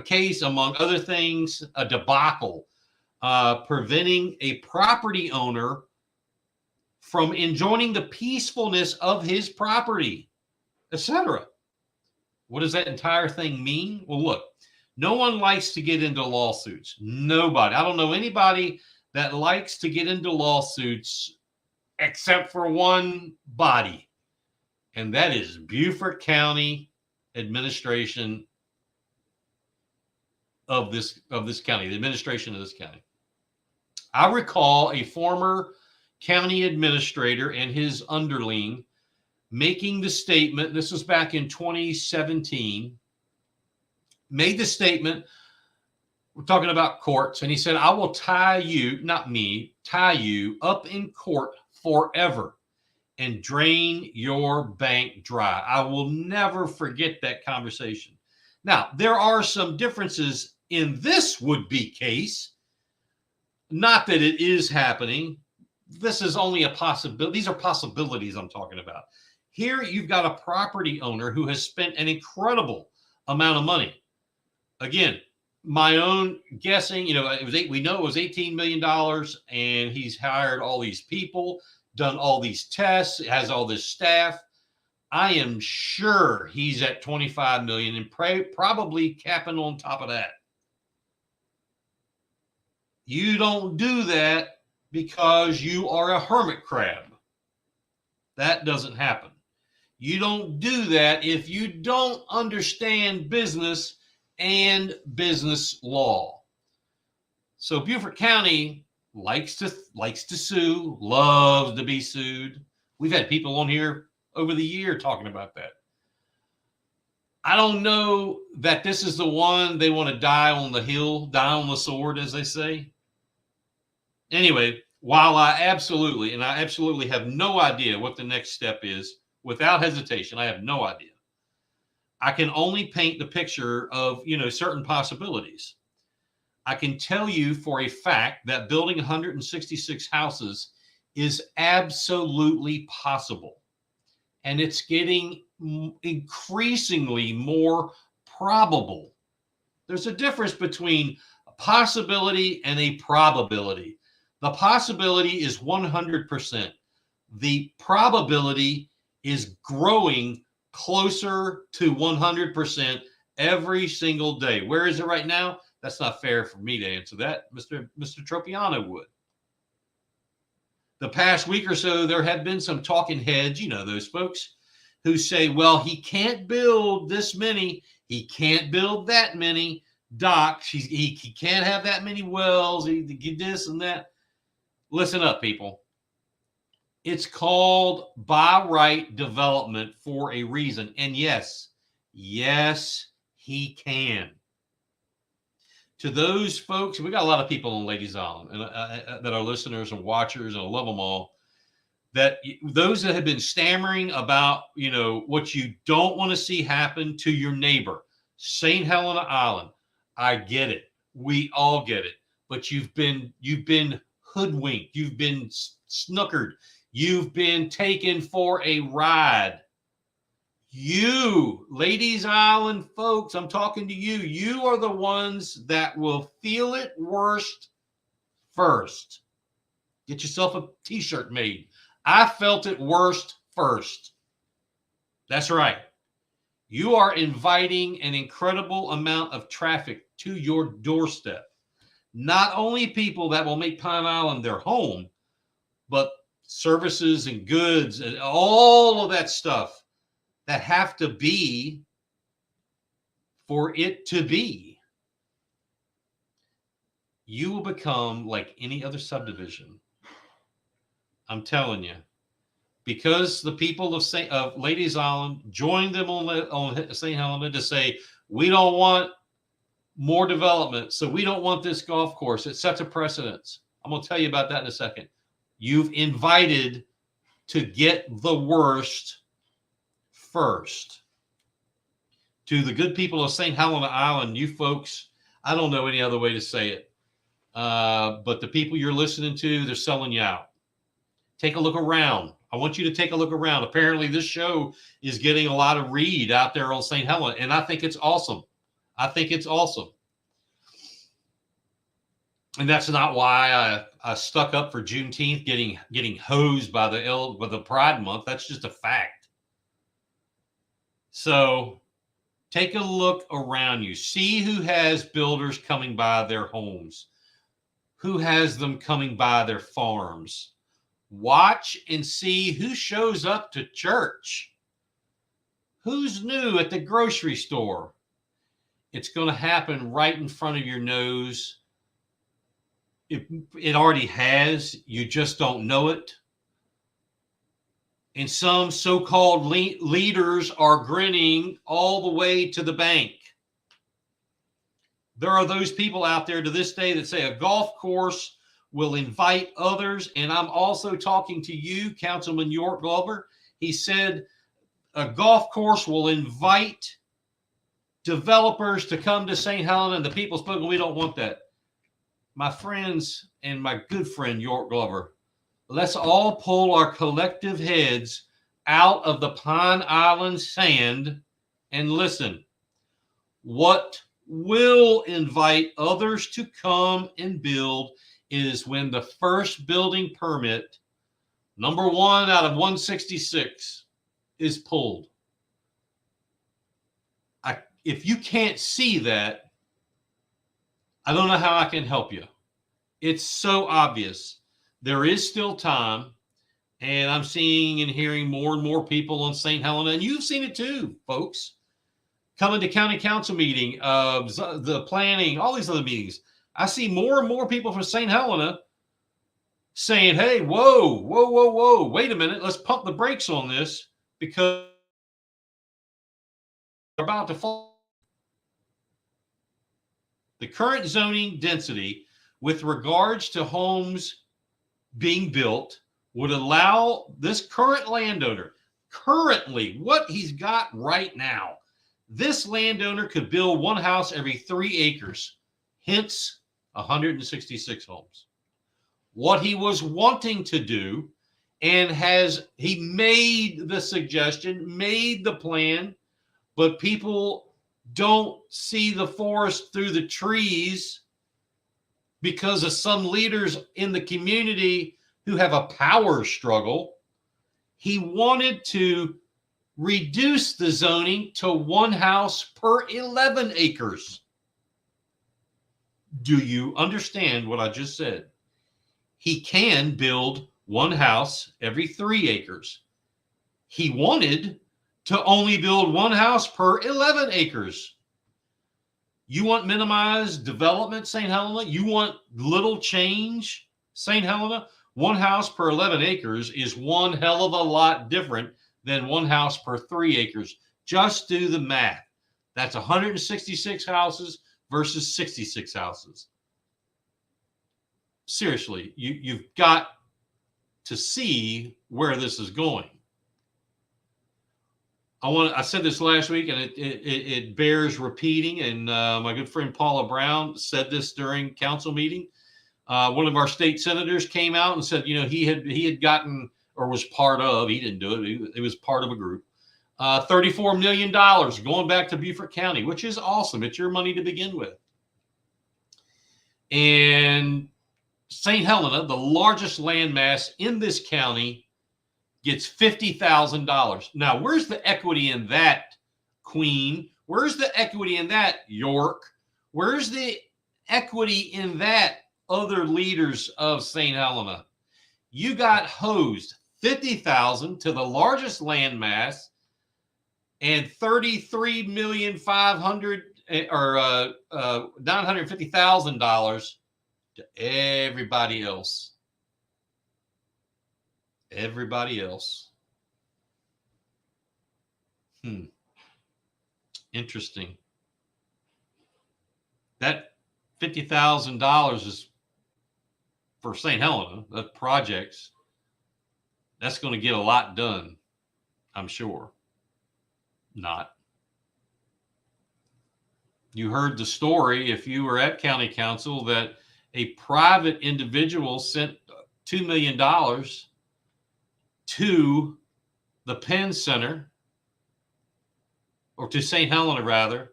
case, among other things, a debacle, preventing a property owner from enjoying the peacefulness of his property, etc. What does that entire thing mean? Well, look, no one likes to get into lawsuits. Nobody. I don't know anybody that likes to get into lawsuits except for one body, and that is Beaufort County administration of this county, the administration of this county. I recall a former county administrator and his underling making the statement, this was back in 2017, made the statement, we're talking about courts, and he said, I will tie you up in court forever and drain your bank dry. I will never forget that conversation. Now, there are some differences in this would-be case. Not that it is happening. This is only a possibility. These are possibilities I'm talking about. Here you've got a property owner who has spent an incredible amount of money. Again, my own guessing, we know it was $18 million, and he's hired all these people, done all these tests, has all this staff. I am sure he's at 25 million and probably capping on top of that. You don't do that because you are a hermit crab. That doesn't happen. You don't do that if you don't understand business and business law. So Beaufort County likes to sue, loves to be sued. We've had people on here over the year talking about that. I don't know that this is the one they want to die on the hill, die on the sword, as they say. Anyway, while I absolutely have no idea what the next step is, without hesitation, I have no idea. I can only paint the picture of, certain possibilities. I can tell you for a fact that building 166 houses is absolutely possible. And it's getting increasingly more probable. There's a difference between a possibility and a probability. The possibility is 100%. The probability is growing closer to 100% every single day. Where is it right now? That's not fair for me to answer that. Mr. Tropiano would. The past week or so, there have been some talking heads, those folks who say, well, he can't build this many. He can't build that many docks. He can't have that many wells. He get this and that. Listen up, people. It's called by right development for a reason. And yes, he can. To those folks, we got a lot of people on Ladies Island and that are listeners and watchers, and I love them all. That those that have been stammering about, what you don't want to see happen to your neighbor, St. Helena Island. I get it. We all get it. But you've been hoodwinked. You've been snookered. You've been taken for a ride. You, Ladies Island folks, I'm talking to you. You are the ones that will feel it worst first. Get yourself a t-shirt made. I felt it worst first. That's right. You are inviting an incredible amount of traffic to your doorstep. Not only people that will make Pine Island their home, but services and goods and all of that stuff that have to be for it to be. You will become like any other subdivision. I'm telling you, because the people of Ladies Island joined them on St. Helena to say, we don't want more development, so we don't want this golf course. It sets a precedence. I'm going to tell you about that in a second. You've invited to get the worst first. To the good people of St. Helena Island, you folks, I don't know any other way to say it, but the people you're listening to, they're selling you out. Take a look around. I want you to take a look around. Apparently, this show is getting a lot of read out there on St. Helena, and I think it's awesome. And that's not why I stuck up for Juneteenth getting hosed by the Pride Month. That's just a fact. So take a look around you. See who has builders coming by their homes, who has them coming by their farms. Watch and see who shows up to church. Who's new at the grocery store? It's going to happen right in front of your nose. It already has. You just don't know it. And some so-called leaders are grinning all the way to the bank. There are those people out there to this day that say a golf course will invite others. And I'm also talking to you, Councilman York Glover. He said a golf course will invite developers to come to St. Helena, and the people spoken, we don't want that. My friends and my good friend York Glover, let's all pull our collective heads out of the Pine Island sand and listen. What will invite others to come and build is when the first building permit, number 1 out of 166, is pulled. If you can't see that, I don't know how I can help you. It's so obvious. There is still time. And I'm seeing and hearing more and more people on St. Helena, and you've seen it too, folks, coming to county council meeting, the planning, all these other meetings. I see more and more people from St. Helena saying, hey, whoa, wait a minute, let's pump the brakes on this because we're about to fall. The current zoning density with regards to homes being built would allow this current landowner, currently what he's got right now, this landowner could build one house every 3 acres, hence 166 homes. What he was wanting to do, and he made the suggestion, made the plan, but people don't see the forest through the trees because of some leaders in the community who have a power struggle. He wanted to reduce the zoning to one house per 11 acres. Do you understand what I just said? He can build one house every 3 acres. He wanted to only build one house per 11 acres. You want minimized development, St. Helena? You want little change, St. Helena? One house per 11 acres is one hell of a lot different than one house per 3 acres. Just do the math. That's 166 houses versus 66 houses. Seriously, you've got to see where this is going. I said this last week, and it bears repeating. And my good friend Paula Brown said this during council meeting. One of our state senators came out and said, he had gotten, or was part of, he didn't do it, it was part of a group, $34 million going back to Beaufort County, which is awesome. It's your money to begin with. And St. Helena, the largest landmass in this county, gets $50,000. Now, where's the equity in that, Queen? Where's the equity in that, York? Where's the equity in that, other leaders of St. Helena? You got hosed $50,000 to the largest landmass and $33,500,000 or $950,000 to everybody else. Everybody else. Interesting. That $50,000 is for St. Helena, the projects. That's going to get a lot done, I'm sure. Not. You heard the story, if you were at county council, that a private individual sent $2 million to the Penn Center, or to St. Helena rather,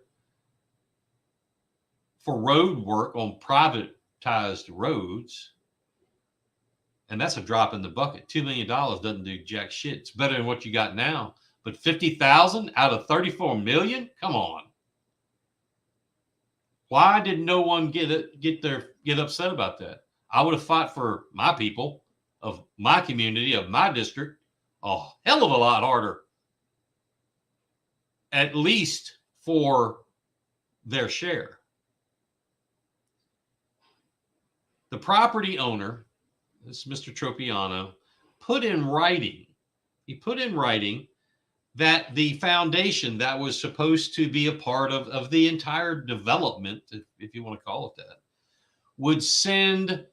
for road work on privatized roads. And that's a drop in the bucket. $2 million doesn't do jack shit. It's better than what you got now. But $50,000 out of $34 million? Come on. Why did no one get upset about that? I would have fought for my people of my community, of my district, a hell of a lot harder. At least for their share. The property owner, this is Mr. Tropiano, put in writing that the foundation that was supposed to be a part of the entire development, if you want to call it that, would send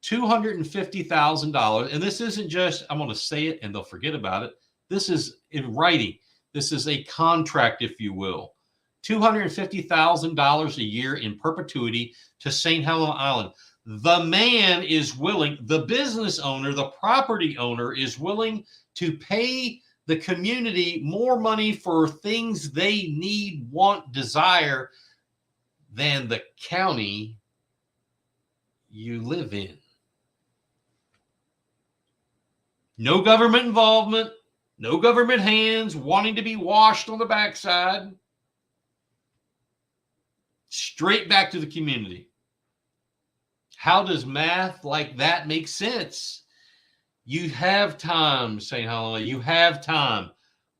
$250,000. And this isn't just, I'm going to say it and they'll forget about it. This is in writing. This is a contract, if you will. $250,000 a year in perpetuity to St. Helena Island. The man is willing, the business owner, the property owner is willing to pay the community more money for things they need, want, desire than the county you live in. No government involvement, no government hands wanting to be washed on the backside. Straight back to the community. How does math like that make sense? You have time, St. Helena. You have time,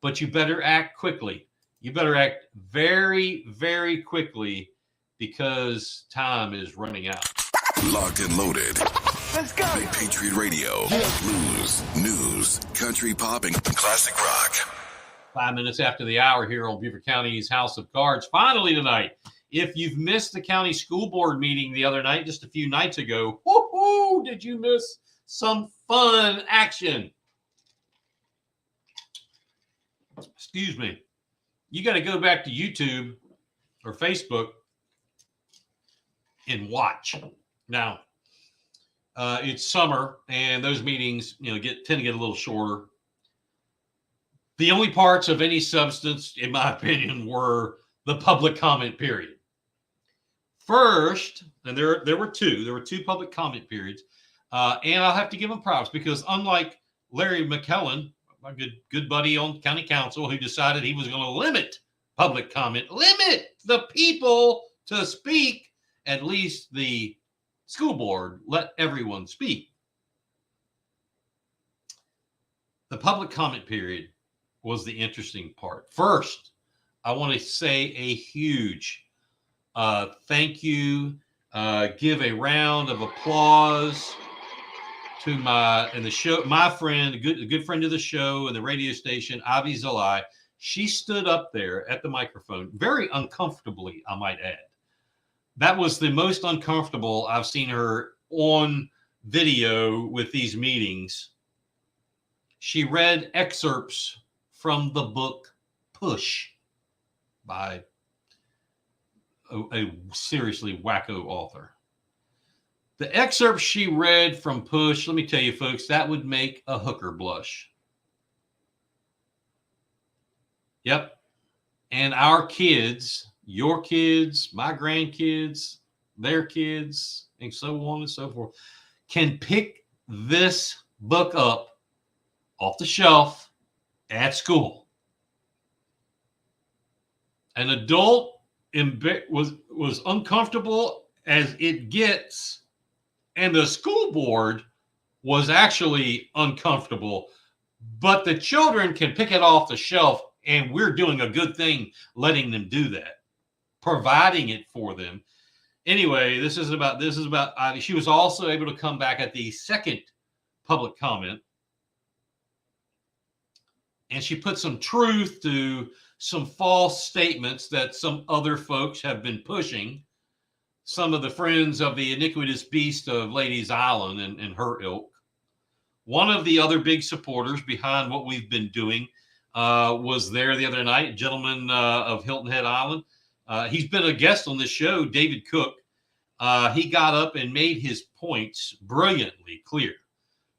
but you better act quickly. You better act very, very quickly because time is running out. Locked and loaded. Let's go. Big Patriot Radio. Blues, news, country pop, and classic rock. 5 minutes after the hour here on Beaufort County's House of Cards. Finally tonight, if you've missed the county school board meeting the other night, just a few nights ago, woohoo, did you miss some fun action? Excuse me. You got to go back to YouTube or Facebook and watch. Now, it's summer, and those meetings, tend to get a little shorter. The only parts of any substance, in my opinion, were the public comment period. First, and there were two public comment periods, and I'll have to give them props because unlike Larry McKellen, my good buddy on county council, who decided he was going to limit public comment, limit the people to speak, at least the school board let everyone speak. The public comment period was the interesting part. First, I want to say a huge thank you, give a round of applause to my friend, a good friend of the show and the radio station, Avi Zalai. She stood up there at the microphone, very uncomfortably, I might add. That was the most uncomfortable I've seen her on video with these meetings. She read excerpts from the book Push by a seriously wacko author. The excerpt she read from Push, let me tell you, folks, that would make a hooker blush. Yep. And our kids, your kids, my grandkids, their kids, and so on and so forth, can pick this book up off the shelf at school. An adult was uncomfortable as it gets, and the school board was actually uncomfortable, but the children can pick it off the shelf, and we're doing a good thing letting them do that, providing it for them. Anyway, this is about she was also able to come back at the second public comment, and she put some truth to some false statements that some other folks have been pushing, some of the friends of the iniquitous beast of Ladies Island and her ilk. One of the other big supporters behind what we've been doing was there the other night, a gentleman of Hilton Head Island. He's been a guest on this show, David Cook. He got up and made his points brilliantly clear.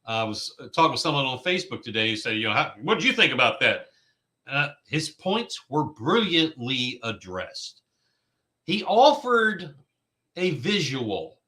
I was talking with someone on Facebook today who said, what did you think about that? His points were brilliantly addressed. He offered a visual.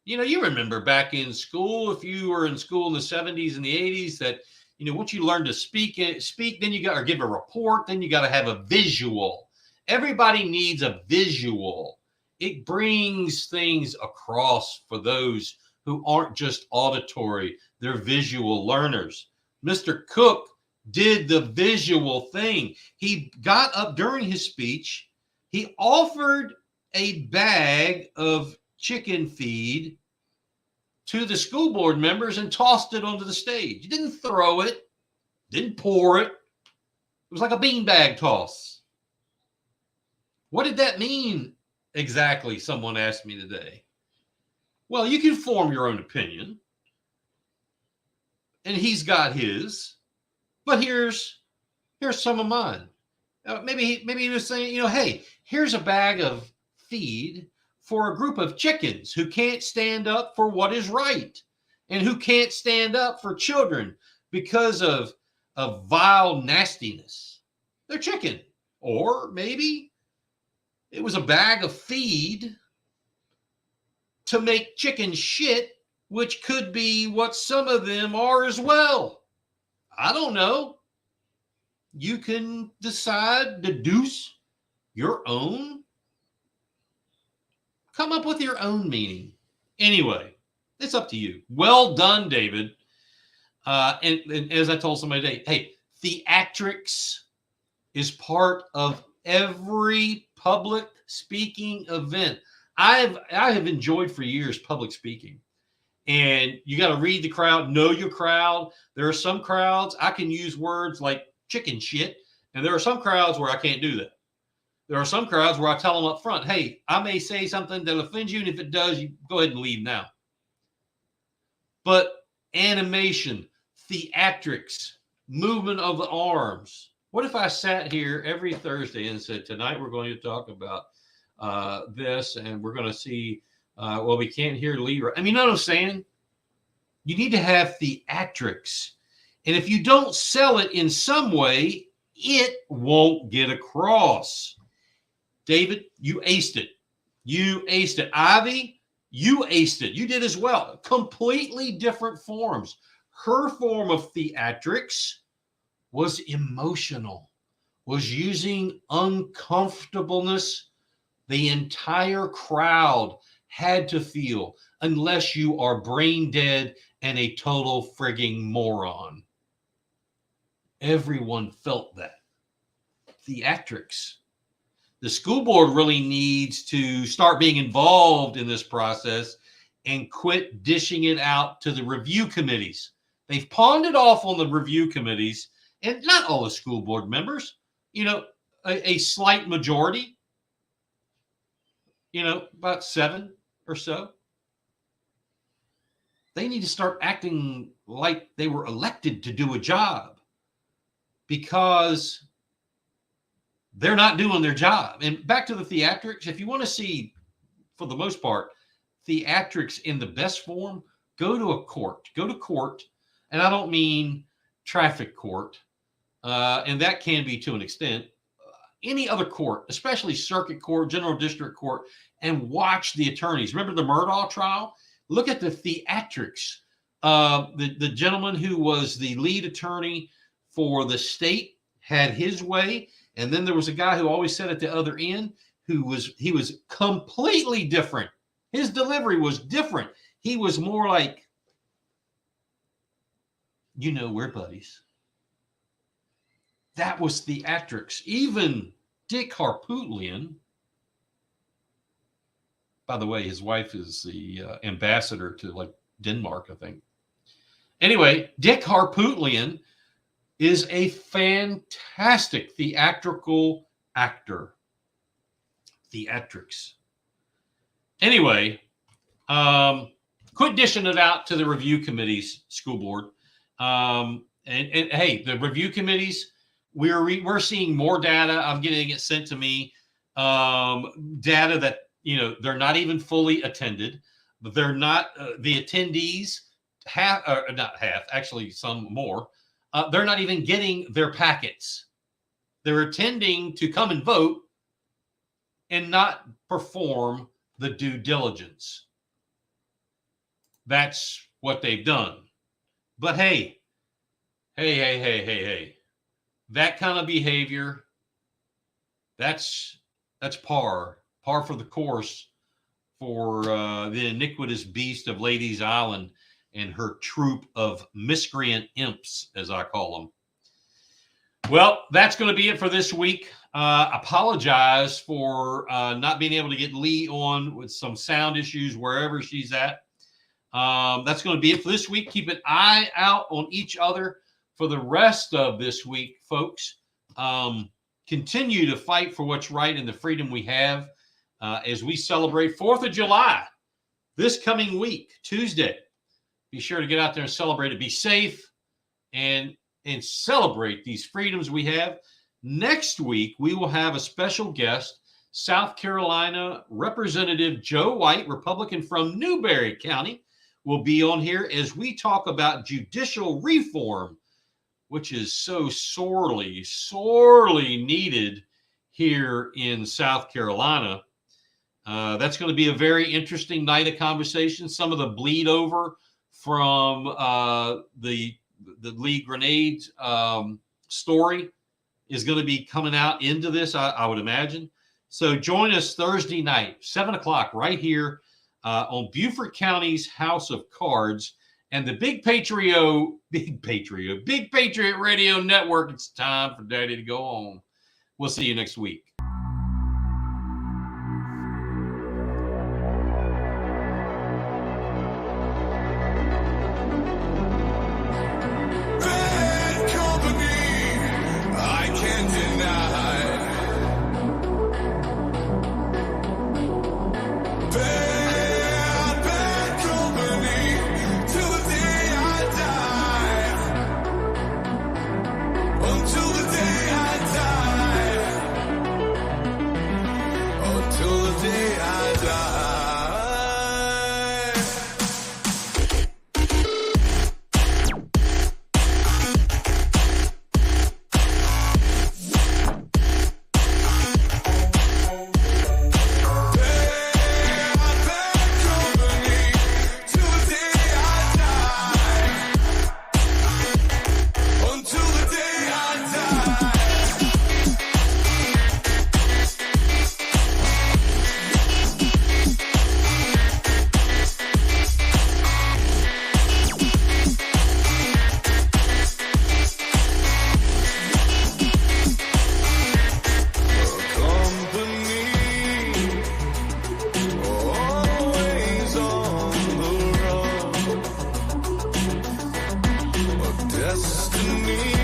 You remember back in school, if you were in school in the 70s and the 80s, that, once you learn to speak, then you got or give a report, then you got to have a visual. Everybody needs a visual. It brings things across for those who aren't just auditory, they're visual learners. Mr. Cook did the visual thing. He got up during his speech. He offered a bag of chicken feed to the school board members and tossed it onto the stage. He didn't throw it, didn't pour it. It was like a beanbag toss. What did that mean exactly? Someone asked me today. Well, you can form your own opinion. And he's got his. But here's some of mine. Maybe he was saying, hey, here's a bag of feed for a group of chickens who can't stand up for what is right and who can't stand up for children because of vile nastiness. They're chicken. Or maybe it was a bag of feed to make chicken shit, which could be what some of them are as well. I don't know. You can decide, deduce your own. Come up with your own meaning. Anyway, it's up to you. Well done, David. And as I told somebody today, hey, theatrics is part of every public speaking event. I have enjoyed for years public speaking. And you got to read the crowd, know your crowd. There are some crowds I can use words like chicken shit, and there are some crowds where I can't do that. There are some crowds where I tell them up front, hey, I may say something that offends you, and if it does, you go ahead and leave now. But animation, theatrics, movement of the arms. What if I sat here every Thursday and said, tonight we're going to talk about this, and we're going to see, well, we can't hear Lee. I mean, you know what I'm saying? You need to have theatrics. And if you don't sell it in some way, it won't get across. David, you aced it. You aced it. Ivy, you aced it. You did as well. Completely different forms. Her form of theatrics was emotional, was using uncomfortableness. The entire crowd had to feel, unless you are brain dead and a total frigging moron. Everyone felt that. Theatrics. The school board really needs to start being involved in this process and quit dishing it out to the review committees. They've pawned it off on the review committees, and not all the school board members, a slight majority, about 7 or so. They need to start acting like they were elected to do a job, because they're not doing their job. And back to the theatrics, if you want to see, for the most part, theatrics in the best form, go to court. And I don't mean traffic court. And that can be to an extent. Any other court, especially circuit court, general district court, and watch the attorneys. Remember the Murdaugh trial? Look at the theatrics. The gentleman who was the lead attorney for the state had his way. And then there was a guy who always sat at the other end he was completely different. His delivery was different. He was more like, we're buddies. That was theatrics. Even Dick Harpootlian, by the way, his wife is the ambassador to Denmark, I think. Anyway, Dick Harpootlian is a fantastic theatrical actor. Theatrics. Anyway, quit dishing it out to the review committees, school board. And hey, the review committees, we're seeing more data. I'm getting it sent to me. Data that, they're not even fully attended. They're not, the attendees not half, actually some more. They're not even getting their packets. They're attending to come and vote and not perform the due diligence. That's what they've done. But hey. That kind of behavior, that's par for the course for the iniquitous beast of Ladies Island and her troop of miscreant imps, as I call them. Well, that's going to be it for this week. Apologize for not being able to get Lee on with some sound issues wherever she's at. That's going to be it for this week. Keep an eye out on each other for the rest of this week, folks. Continue to fight for what's right and the freedom we have as we celebrate 4th of July this coming week, Tuesday. Be sure to get out there and celebrate it. Be safe and celebrate these freedoms we have. Next week, we will have a special guest, South Carolina Representative Joe White, Republican from Newberry County, will be on here as we talk about judicial reform, which is so sorely needed here in South Carolina. That's going to be a very interesting night of conversation. Some of the bleed over from the Lee Granade story is going to be coming out into this, I would imagine. So join us Thursday night, 7 o'clock, right here on Beaufort County's House of Cards and the Big Patriot Radio Network. It's time for Daddy to go home. We'll see you next week. Destiny.